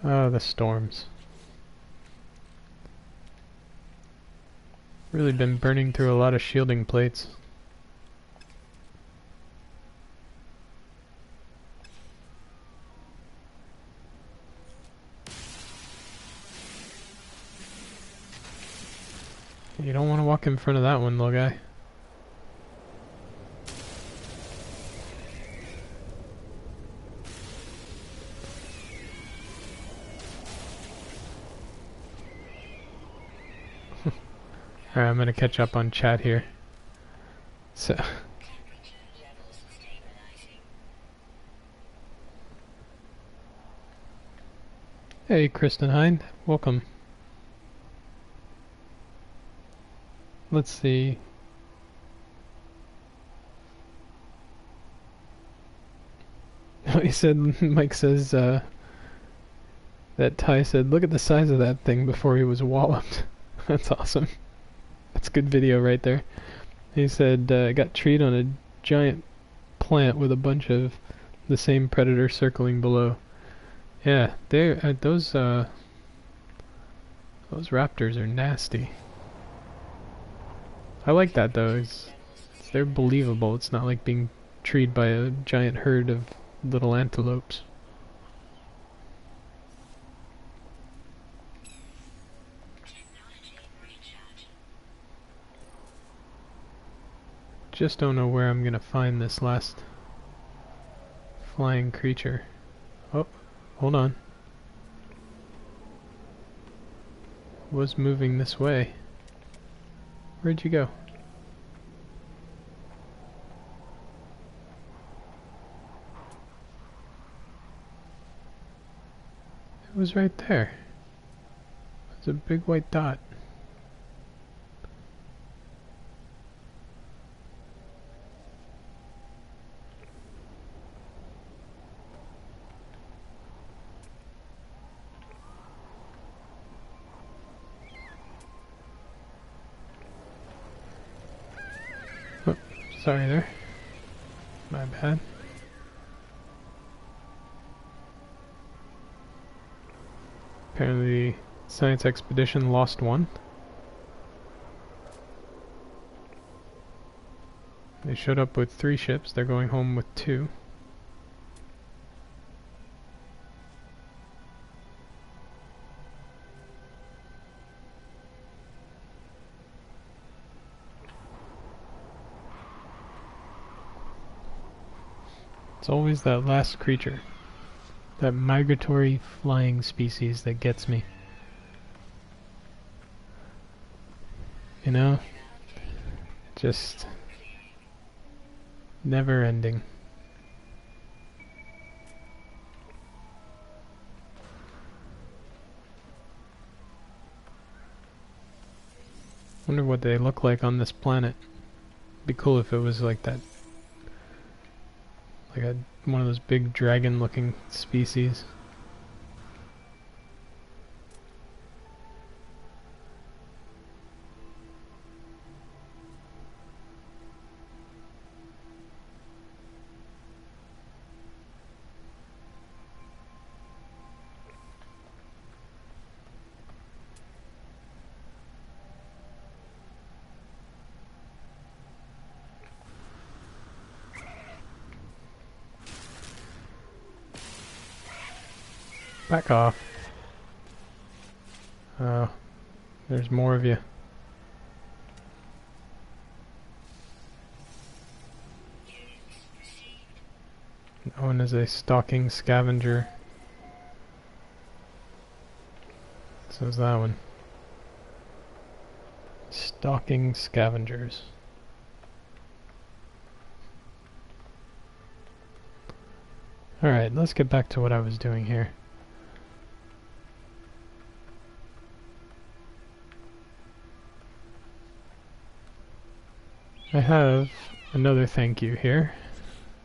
A: Oh, the storms. Really been burning through a lot of shielding plates. You don't want to walk in front of that one, little guy. Alright, I'm gonna catch up on chat here. So... Hey, Kristen Hind. Welcome. Let's see. He said, Mike says, that Ty said, look at the size of that thing before he was walloped. That's awesome. That's good video right there. He said, got treed on a giant plant with a bunch of the same predator circling below. Yeah, those raptors are nasty. I like that though. They're believable. It's not like being treed by a giant herd of little antelopes. Just don't know where I'm gonna find this last flying creature. Oh, hold on. Was moving this way. Where'd you go? It was right there. It's a big white dot. Oh, sorry there. My bad. Apparently, the science expedition lost one. They showed up with 3 ships, they're going home with 2. It's always that last creature. That migratory flying species that gets me. You know? Just... never ending. Wonder what they look like on this planet. Be cool if it was like that. Like one of those big dragon looking species. Back off. Oh, there's more of you. Known as a stalking scavenger. So is that one. Stalking scavengers. Alright, let's get back to what I was doing here. I have another thank you here,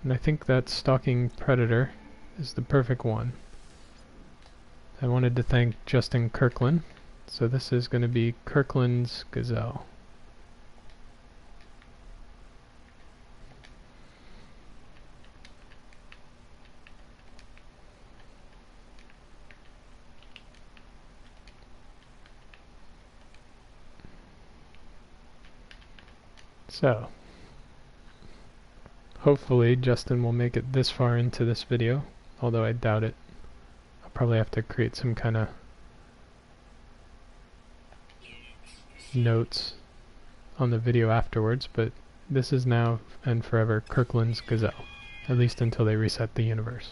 A: and I think that stalking predator is the perfect one. I wanted to thank Justin Kirkland, so this is going to be Kirkland's Gazelle. So, hopefully Justin will make it this far into this video, although I doubt it. I'll probably have to create some kind of notes on the video afterwards, but this is now and forever Kirkland's Gazelle, at least until they reset the universe.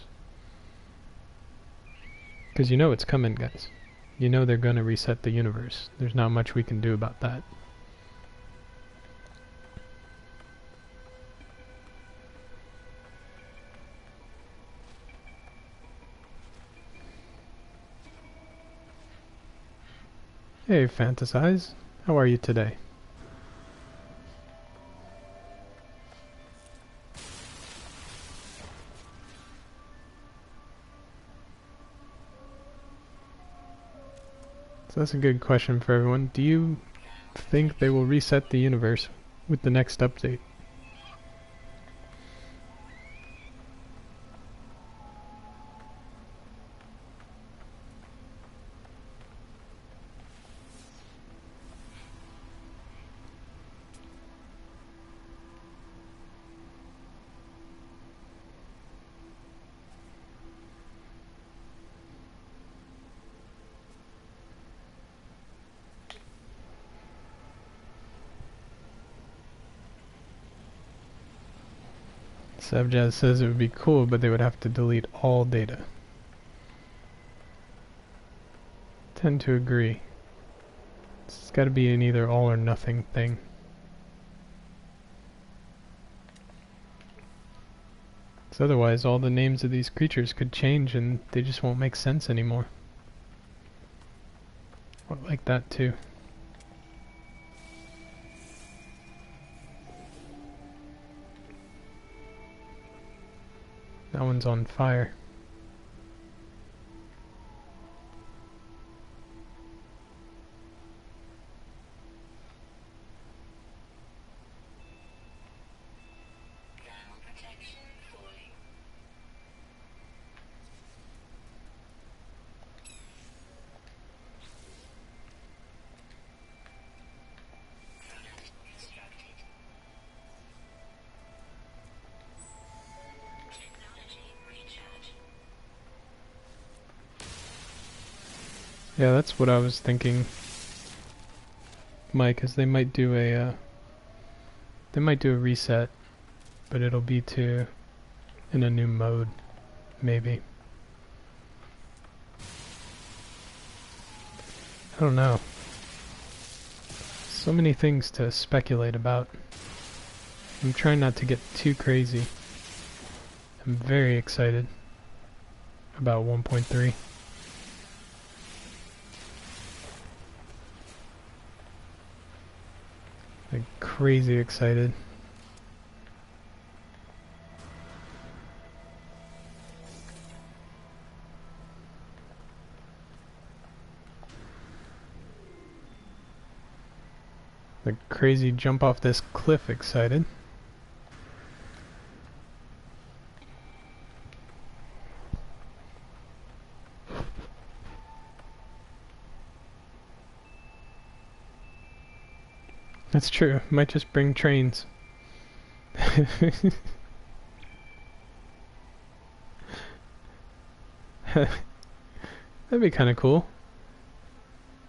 A: Because you know it's coming, guys. You know they're going to reset the universe. There's not much we can do about that. Hey, Fantasize. How are you today? So that's a good question for everyone. Do you think they will reset the universe with the next update? Savjaz says it would be cool, but they would have to delete all data. Tend to agree. It's got to be an either all or nothing thing. So otherwise, all the names of these creatures could change and they just won't make sense anymore. Or like that too. That one's on fire. Yeah, that's what I was thinking, Mike, is they might do a reset, but it'll be in a new mode, maybe. I don't know. So many things to speculate about. I'm trying not to get too crazy. I'm very excited about 1.3. Like crazy excited. Like crazy jump off this cliff excited. That's true. Might just bring trains. That'd be kind of cool.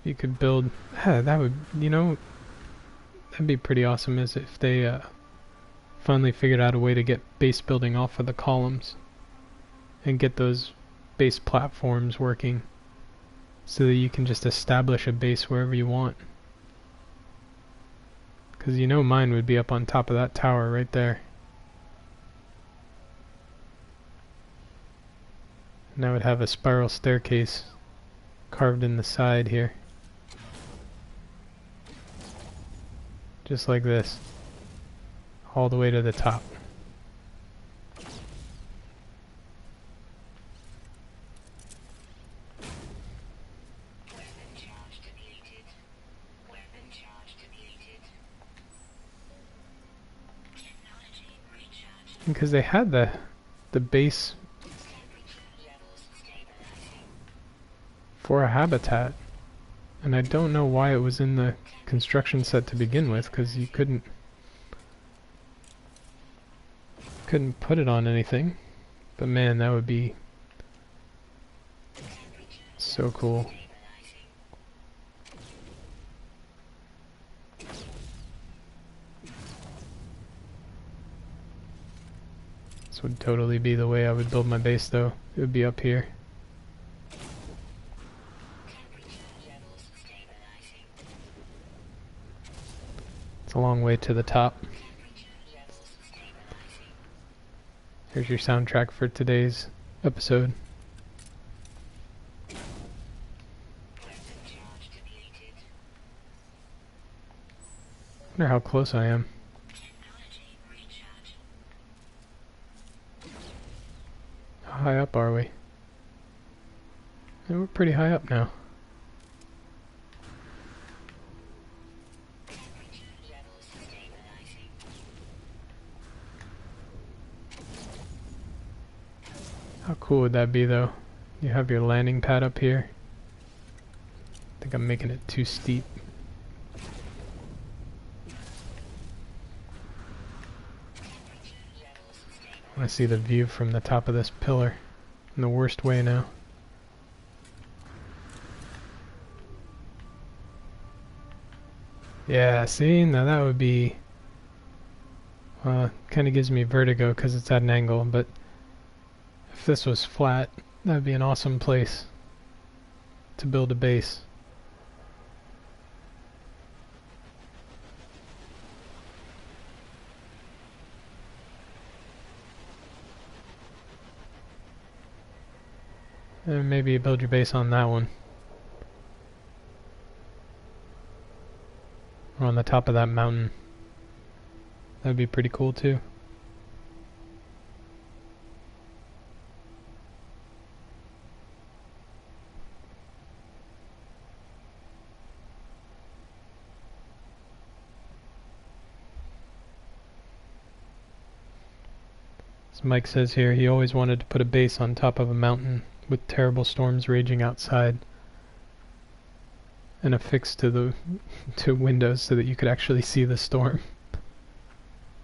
A: You could build. That would, that'd be pretty awesome. Is if they finally figured out a way to get base building off of the columns and get those base platforms working, so that you can just establish a base wherever you want. Because mine would be up on top of that tower right there. And I would have a spiral staircase carved in the side here. Just like this. all the way to the top. Because they had the base for a habitat, and I don't know why it was in the construction set to begin with, because you couldn't put it on anything. But man, that would be so cool. This would totally be the way I would build my base though. It would be up here. It's a long way to the top. Here's your soundtrack for today's episode. Wonder how close I am. How high up are we? Yeah, we're pretty high up now. How cool would that be though? You have your landing pad up here. I think I'm making it too steep. I want to see the view from the top of this pillar in the worst way now. Yeah, see? Now that would be... kind of gives me vertigo because it's at an angle, but if this was flat, that would be an awesome place to build a base. And maybe you build your base on that one. Or on the top of that mountain. That'd be pretty cool too. As Mike says here, he always wanted to put a base on top of a mountain with terrible storms raging outside, and affixed to the windows so that you could actually see the storm.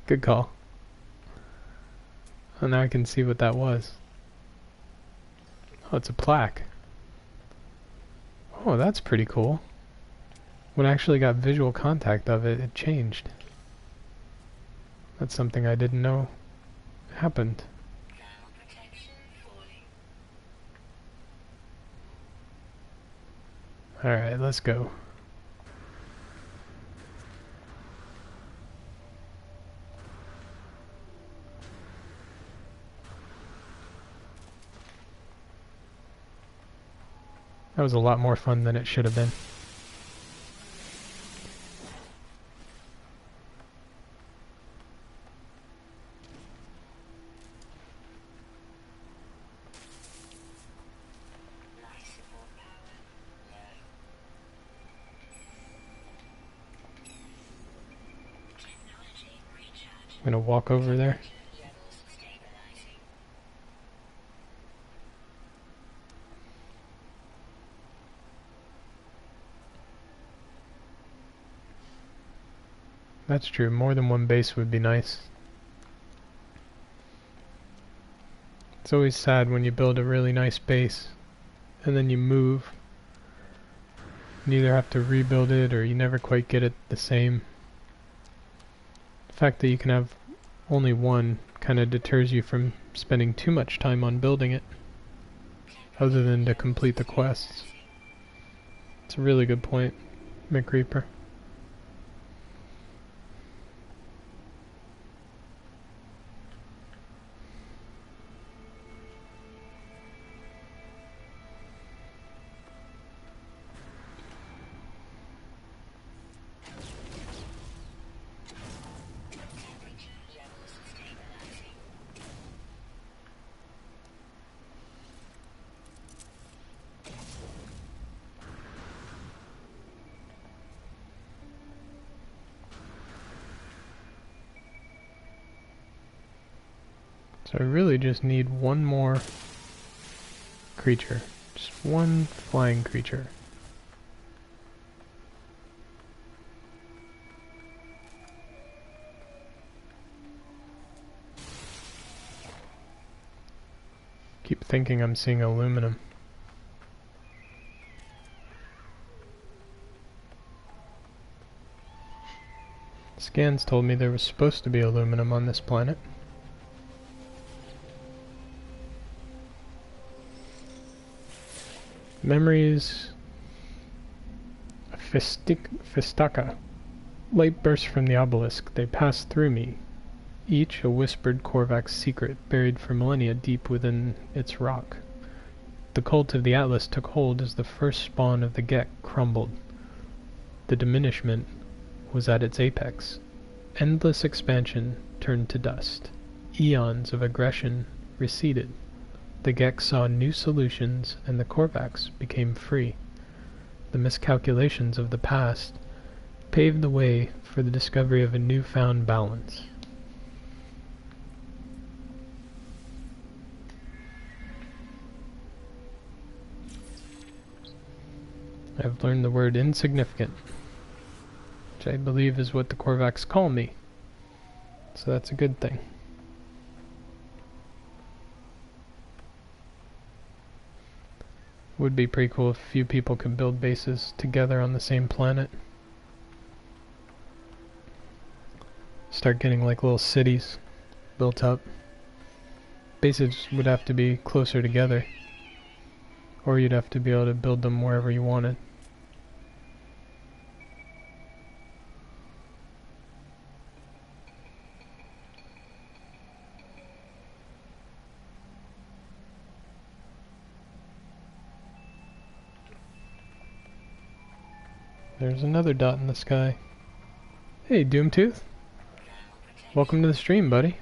A: Good call. Oh, now I can see what that was. Oh, it's a plaque. Oh, that's pretty cool. When I actually got visual contact of it, it changed. That's something I didn't know happened. Alright, let's go. That was a lot more fun than it should have been. I'm gonna walk over there. That's true, more than one base would be nice. It's always sad when you build a really nice base and then you move. You either have to rebuild it or you never quite get it the same. The fact that you can have only one kind of deters you from spending too much time on building it, other than to complete the quests. It's a really good point, McReaper. So I really just need one more creature. Just one flying creature. Keep thinking I'm seeing aluminum. Scans told me there was supposed to be aluminum on this planet. Memories... Fistaka. Light bursts from the obelisk. They pass through me. Each a whispered Korvax secret, buried for millennia deep within its rock. The cult of the Atlas took hold as the first spawn of the Gek crumbled. The diminishment was at its apex. Endless expansion turned to dust. Eons of aggression receded. The Gek saw new solutions, and the Korvax became free. The miscalculations of the past paved the way for the discovery of a newfound balance. I've learned the word insignificant, which I believe is what the Korvax call me. So that's a good thing. Would be pretty cool if a few people could build bases together on the same planet. Start getting like little cities built up. Bases would have to be closer together, or you'd have to be able to build them wherever you wanted. There's another dot in the sky. Hey, Doomtooth. Welcome to the stream, buddy.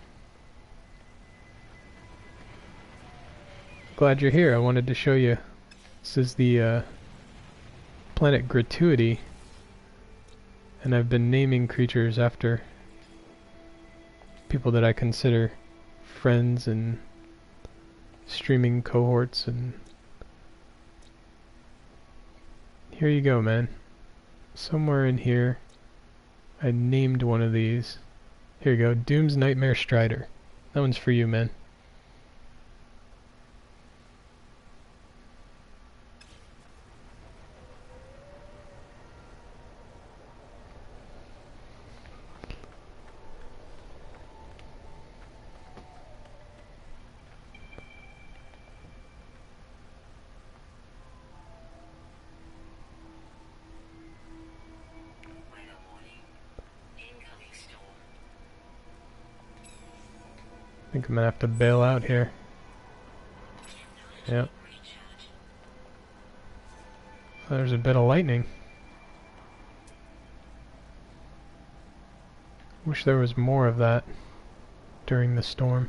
A: Glad you're here. I wanted to show you. This is the planet Gratuity, and I've been naming creatures after people that I consider friends and streaming cohorts, and here you go, man. Somewhere in here I named one of these. Here you go, Doom's Nightmare Strider. That one's for you, man. I think I'm gonna have to bail out here. Yep. There's a bit of lightning. Wish there was more of that during the storm.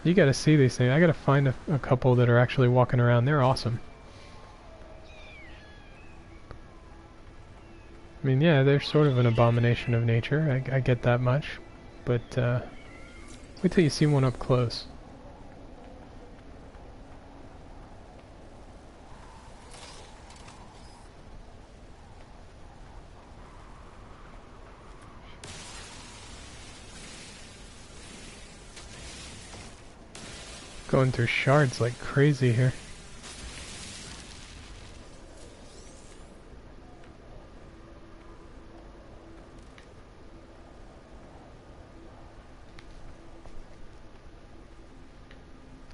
A: You gotta see these things. I gotta find a couple that are actually walking around. They're awesome. I mean, yeah, they're sort of an abomination of nature. I get that much. But, wait till you see one up close. Going through shards like crazy here.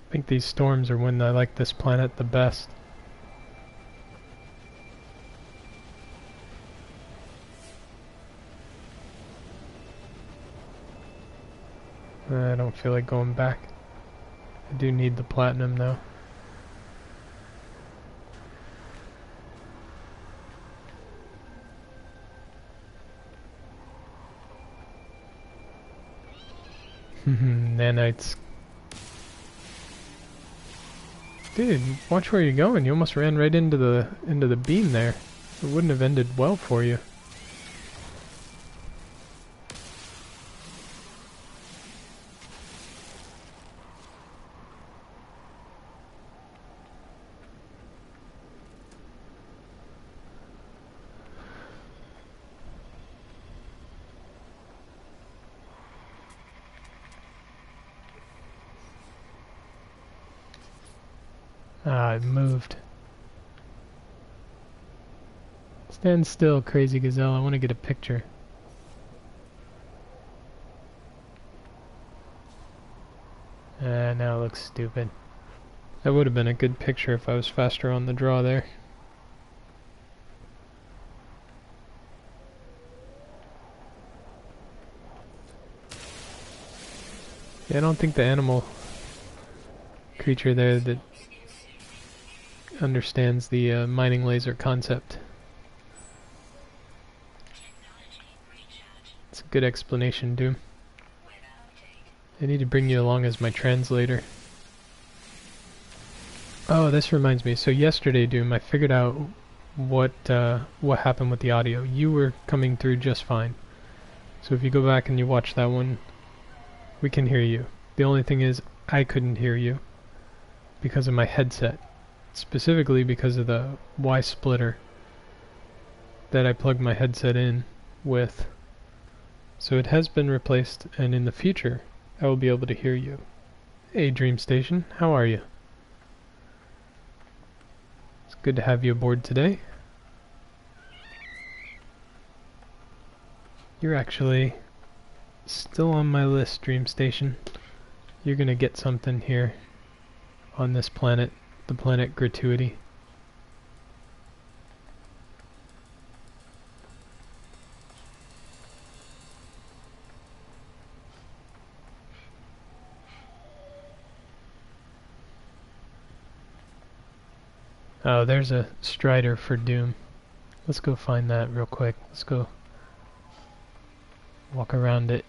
A: I think these storms are when I like this planet the best. I don't feel like going back. I do need the platinum though. Nanites. Dude, watch where you're going. You almost ran right into the beam there. It wouldn't have ended well for you. Ah, it moved. Stand still, crazy gazelle. I want to get a picture. Now it looks stupid. That would have been a good picture if I was faster on the draw there. Yeah, I don't think the animal creature there that understands the mining laser concept. It's a good explanation, Doom. I need to bring you along as my translator. Oh, this reminds me. So yesterday, Doom, I figured out what happened with the audio. You were coming through just fine. So if you go back and you watch that one, we can hear you. The only thing is, I couldn't hear you because of my headset. Specifically because of the Y splitter that I plugged my headset in with. So it has been replaced, and in the future, I will be able to hear you. Hey, Dream Station, how are you? It's good to have you aboard today. You're actually still on my list, Dream Station. You're gonna get something here on this planet, the planet Gratuity. Oh, there's a Strider for Doom. Let's go find that real quick. Let's go walk around it.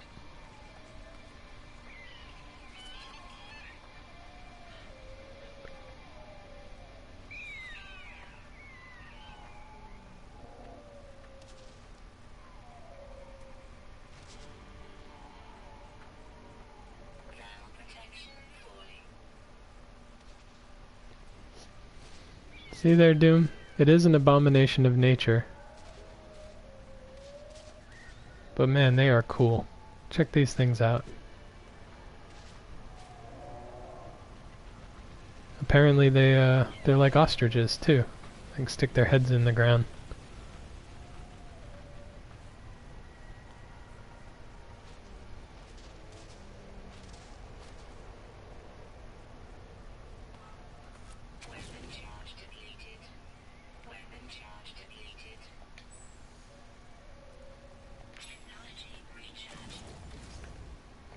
A: See there, Doom? It is an abomination of nature. But man, they are cool. Check these things out. Apparently they're like ostriches too. They can stick their heads in the ground.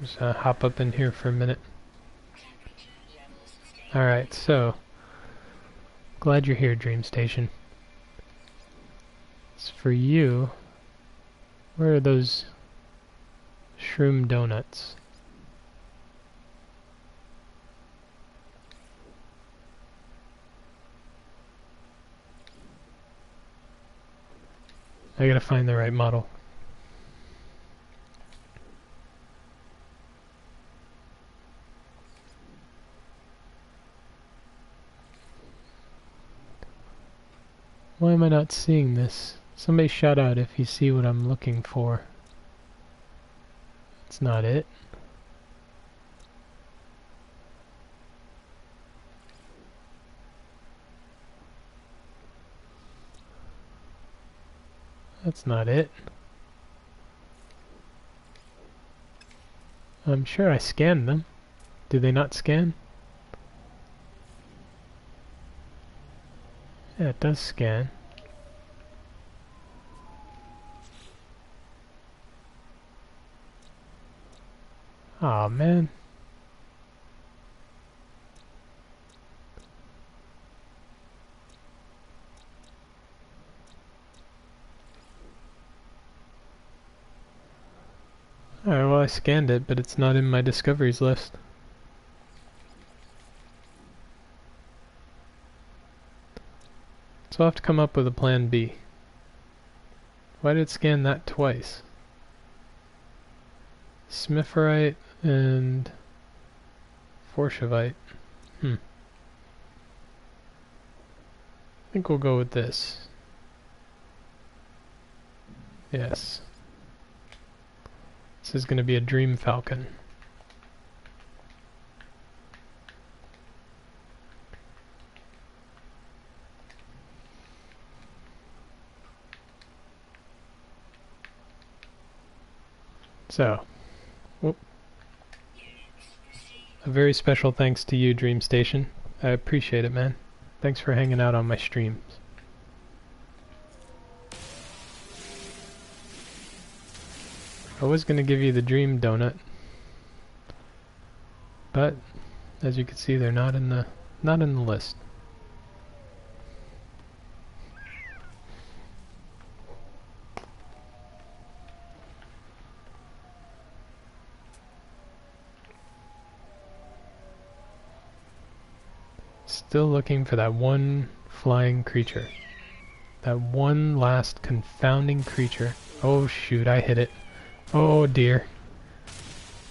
A: Just hop up in here for a minute. Alright, so glad you're here, Dream Station. It's for you. Where are those shroom donuts? I gotta find the right model. Why am I not seeing this? Somebody shout out if you see what I'm looking for. It's not it. That's not it. I'm sure I scanned them. Do they not scan? Yeah, it does scan. Aw, man. Alright, well I scanned it, but it's not in my discoveries list. So I'll have to come up with a plan B. Why did it scan that twice? Smiphorite and Forshevite. I think we'll go with this. Yes. This is going to be a Dream Falcon. So, a very special thanks to you, Dream Station. I appreciate it, man. Thanks for hanging out on my streams. I was going to give you the Dream Donut, but as you can see, they're not in the list. Still looking for that one flying creature. That one last confounding creature. Oh shoot, I hit it. Oh dear.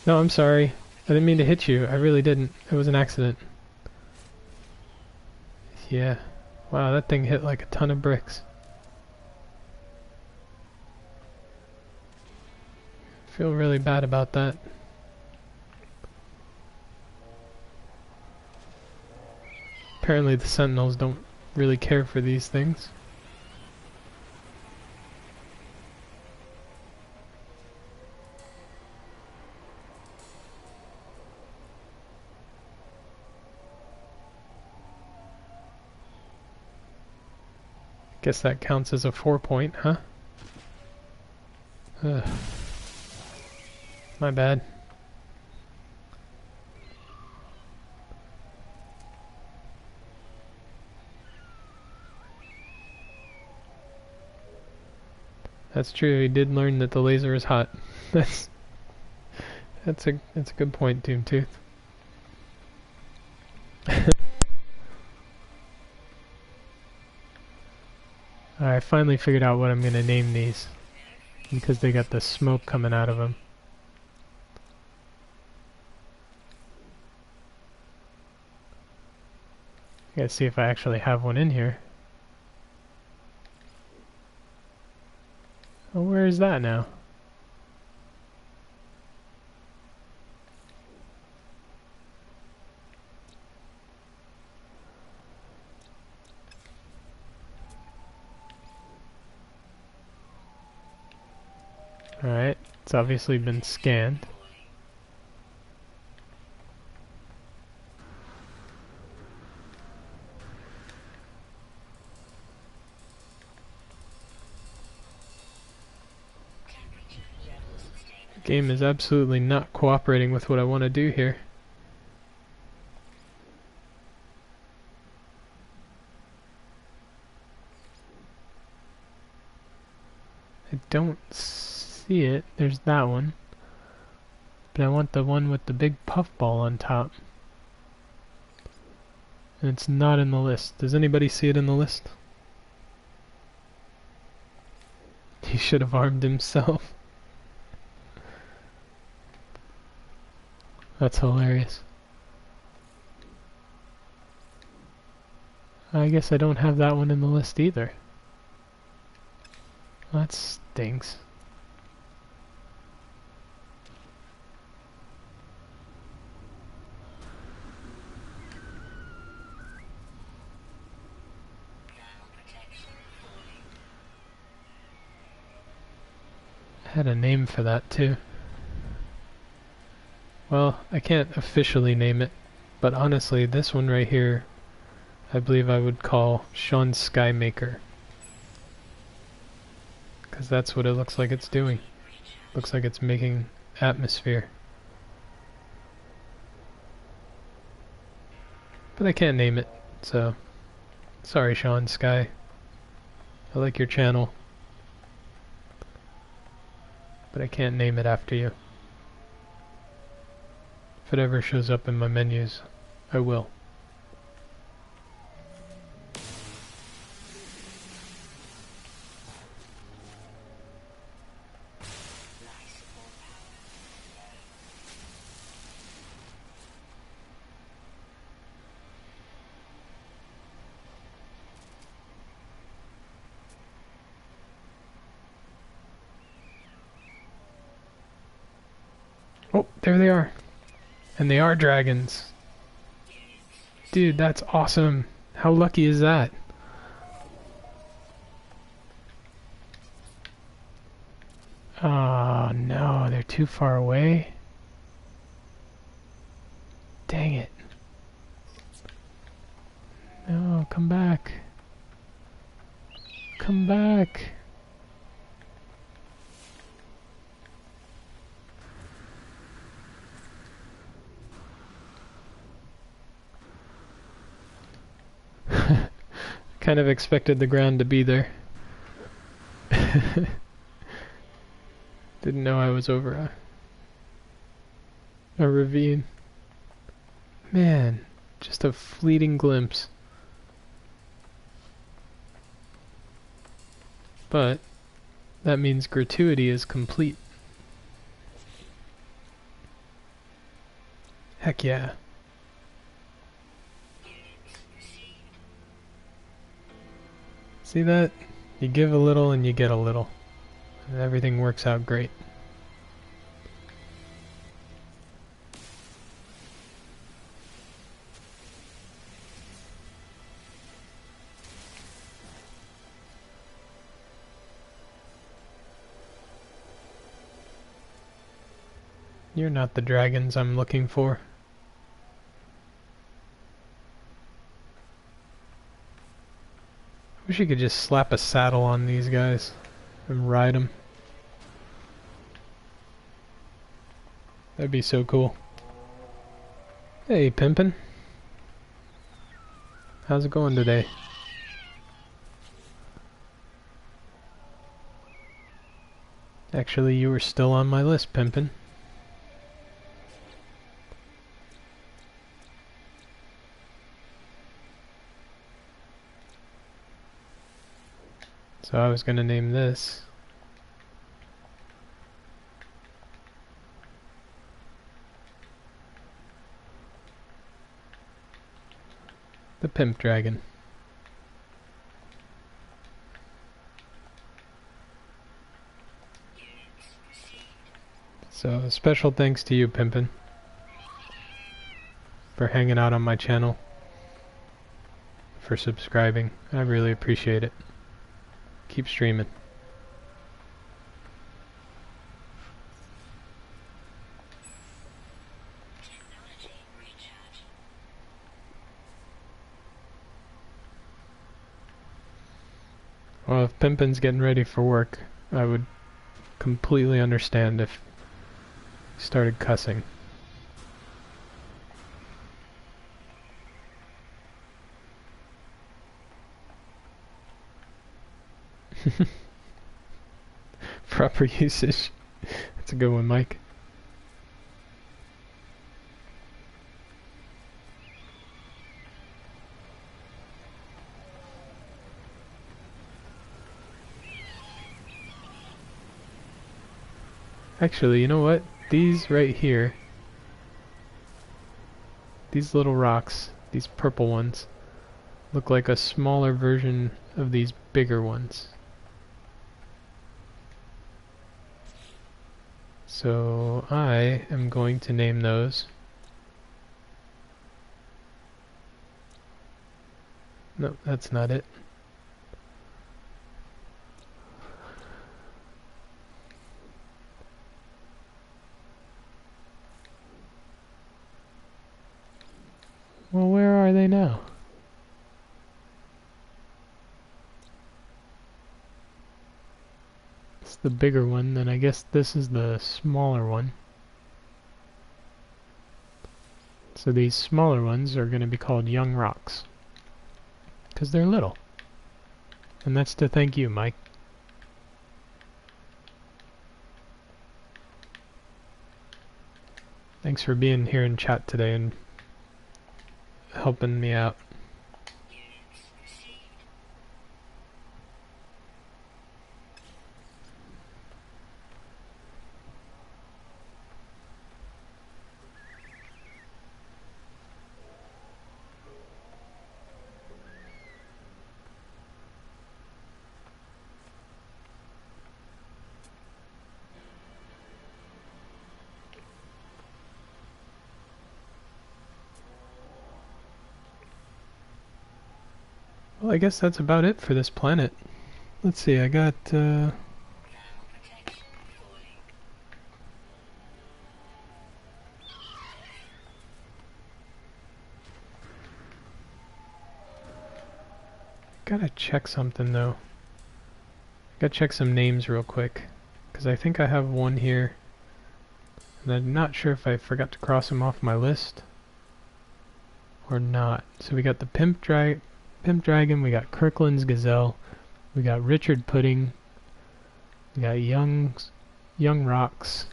A: No, I'm sorry. I didn't mean to hit you. I really didn't. It was an accident. Yeah. Wow, that thing hit like a ton of bricks. I feel really bad about that. Apparently the Sentinels don't really care for these things. Guess that counts as a 4-point, huh? Ugh. My bad. That's true, he did learn that the laser is hot. That's a good point, Doomtooth. I finally figured out what I'm gonna name these, because they got the smoke coming out of them. I gotta see if I actually have one in here. Oh, where is that now? Alright, it's obviously been scanned. The game is absolutely not cooperating with what I want to do here. I don't see it. There's that one. But I want the one with the big puffball on top. And it's not in the list. Does anybody see it in the list? He should have armed himself. That's hilarious. I guess I don't have that one in the list either. That stinks. I had a name for that too. Well, I can't officially name it, but honestly, this one right here, I believe I would call Sean Skymaker. Because that's what it looks like it's doing. Looks like it's making atmosphere. But I can't name it, so sorry Sean Sky. I like your channel, but I can't name it after you. If it ever shows up in my menus, I will. Oh, there they are. And they are dragons. Dude, that's awesome. How lucky is that? Oh no, they're too far away. Dang it. No, come back. Come back. Kind of expected the ground to be there. Didn't know I was over a ravine. Man, just a fleeting glimpse. But that means Gratuity is complete. Heck yeah. See that? You give a little and you get a little. And everything works out great. You're not the dragons I'm looking for. Wish you could just slap a saddle on these guys and ride them. That'd be so cool. Hey, Pimpin'. How's it going today? Actually, you were still on my list, Pimpin'. So I was gonna name this the Pimp Dragon. So special thanks to you, Pimpin', for hanging out on my channel, for subscribing. I really appreciate it. Keep streaming. Well, if Pimpin's getting ready for work, I would completely understand if he started cussing. Proper usage. That's a good one, Mike. Actually, you know what? These right here, these little rocks, these purple ones, look like a smaller version of these bigger ones. So I am going to name those. No, that's not it. Well, where are they now? It's the bigger one, then I guess this is the smaller one. So these smaller ones are going to be called young rocks, because they're little. And that's to thank you, Mike. Thanks for being here in chat today and helping me out. Well, I guess that's about it for this planet. Let's see, I got, gotta check something though. Gotta check some names real quick, because I think I have one here, and I'm not sure if I forgot to cross him off my list or not. So we got the Pimp Dragon, we got Kirkland's Gazelle, we got Richard Pudding, we got Young Rocks,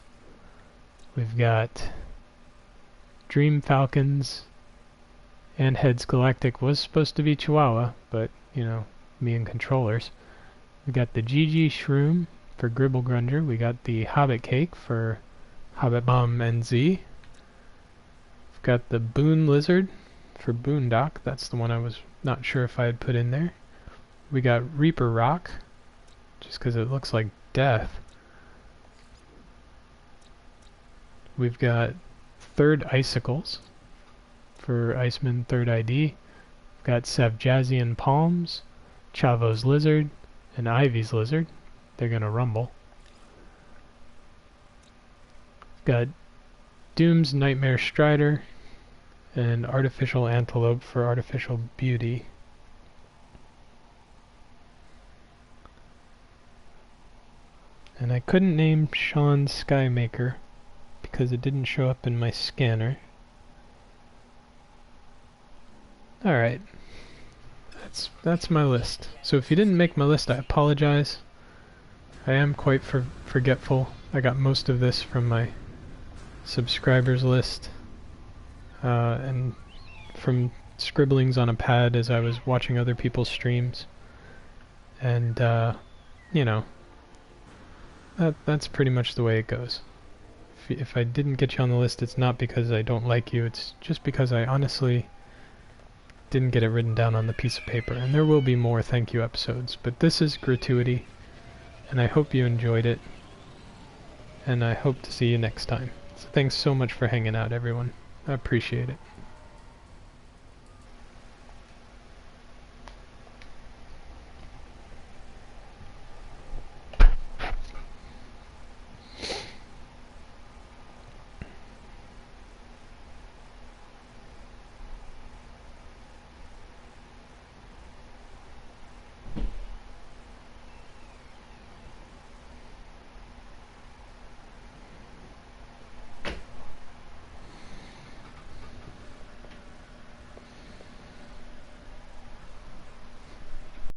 A: we've got Dream Falcons, and Heads Galactic was supposed to be Chihuahua, but, you know, me and controllers. We got the GG Shroom for Gribble Grunger, we got the Hobbit Cake for Hobbit Bomb NZ, we've got the Boon Lizard for Boondock, that's the one I was not sure if I had put in there. We got Reaper Rock, just because it looks like death. We've got Third Icicles for Iceman Third ID. We've got Savjazian Palms, Chavo's Lizard, and Ivy's Lizard. They're gonna rumble. We've got Doom's Nightmare Strider, and Artificial Antelope for Artificial Beauty. And I couldn't name Sean Skymaker because it didn't show up in my scanner. Alright, that's my list. So if you didn't make my list, I apologize. I am quite forgetful. I got most of this from my subscribers list, and from scribblings on a pad as I was watching other people's streams. And, you know, that's pretty much the way it goes. If I didn't get you on the list, it's not because I don't like you, it's just because I honestly didn't get it written down on the piece of paper. And there will be more thank you episodes, but this is Gratuity, and I hope you enjoyed it, and I hope to see you next time. So thanks so much for hanging out, everyone. I appreciate it.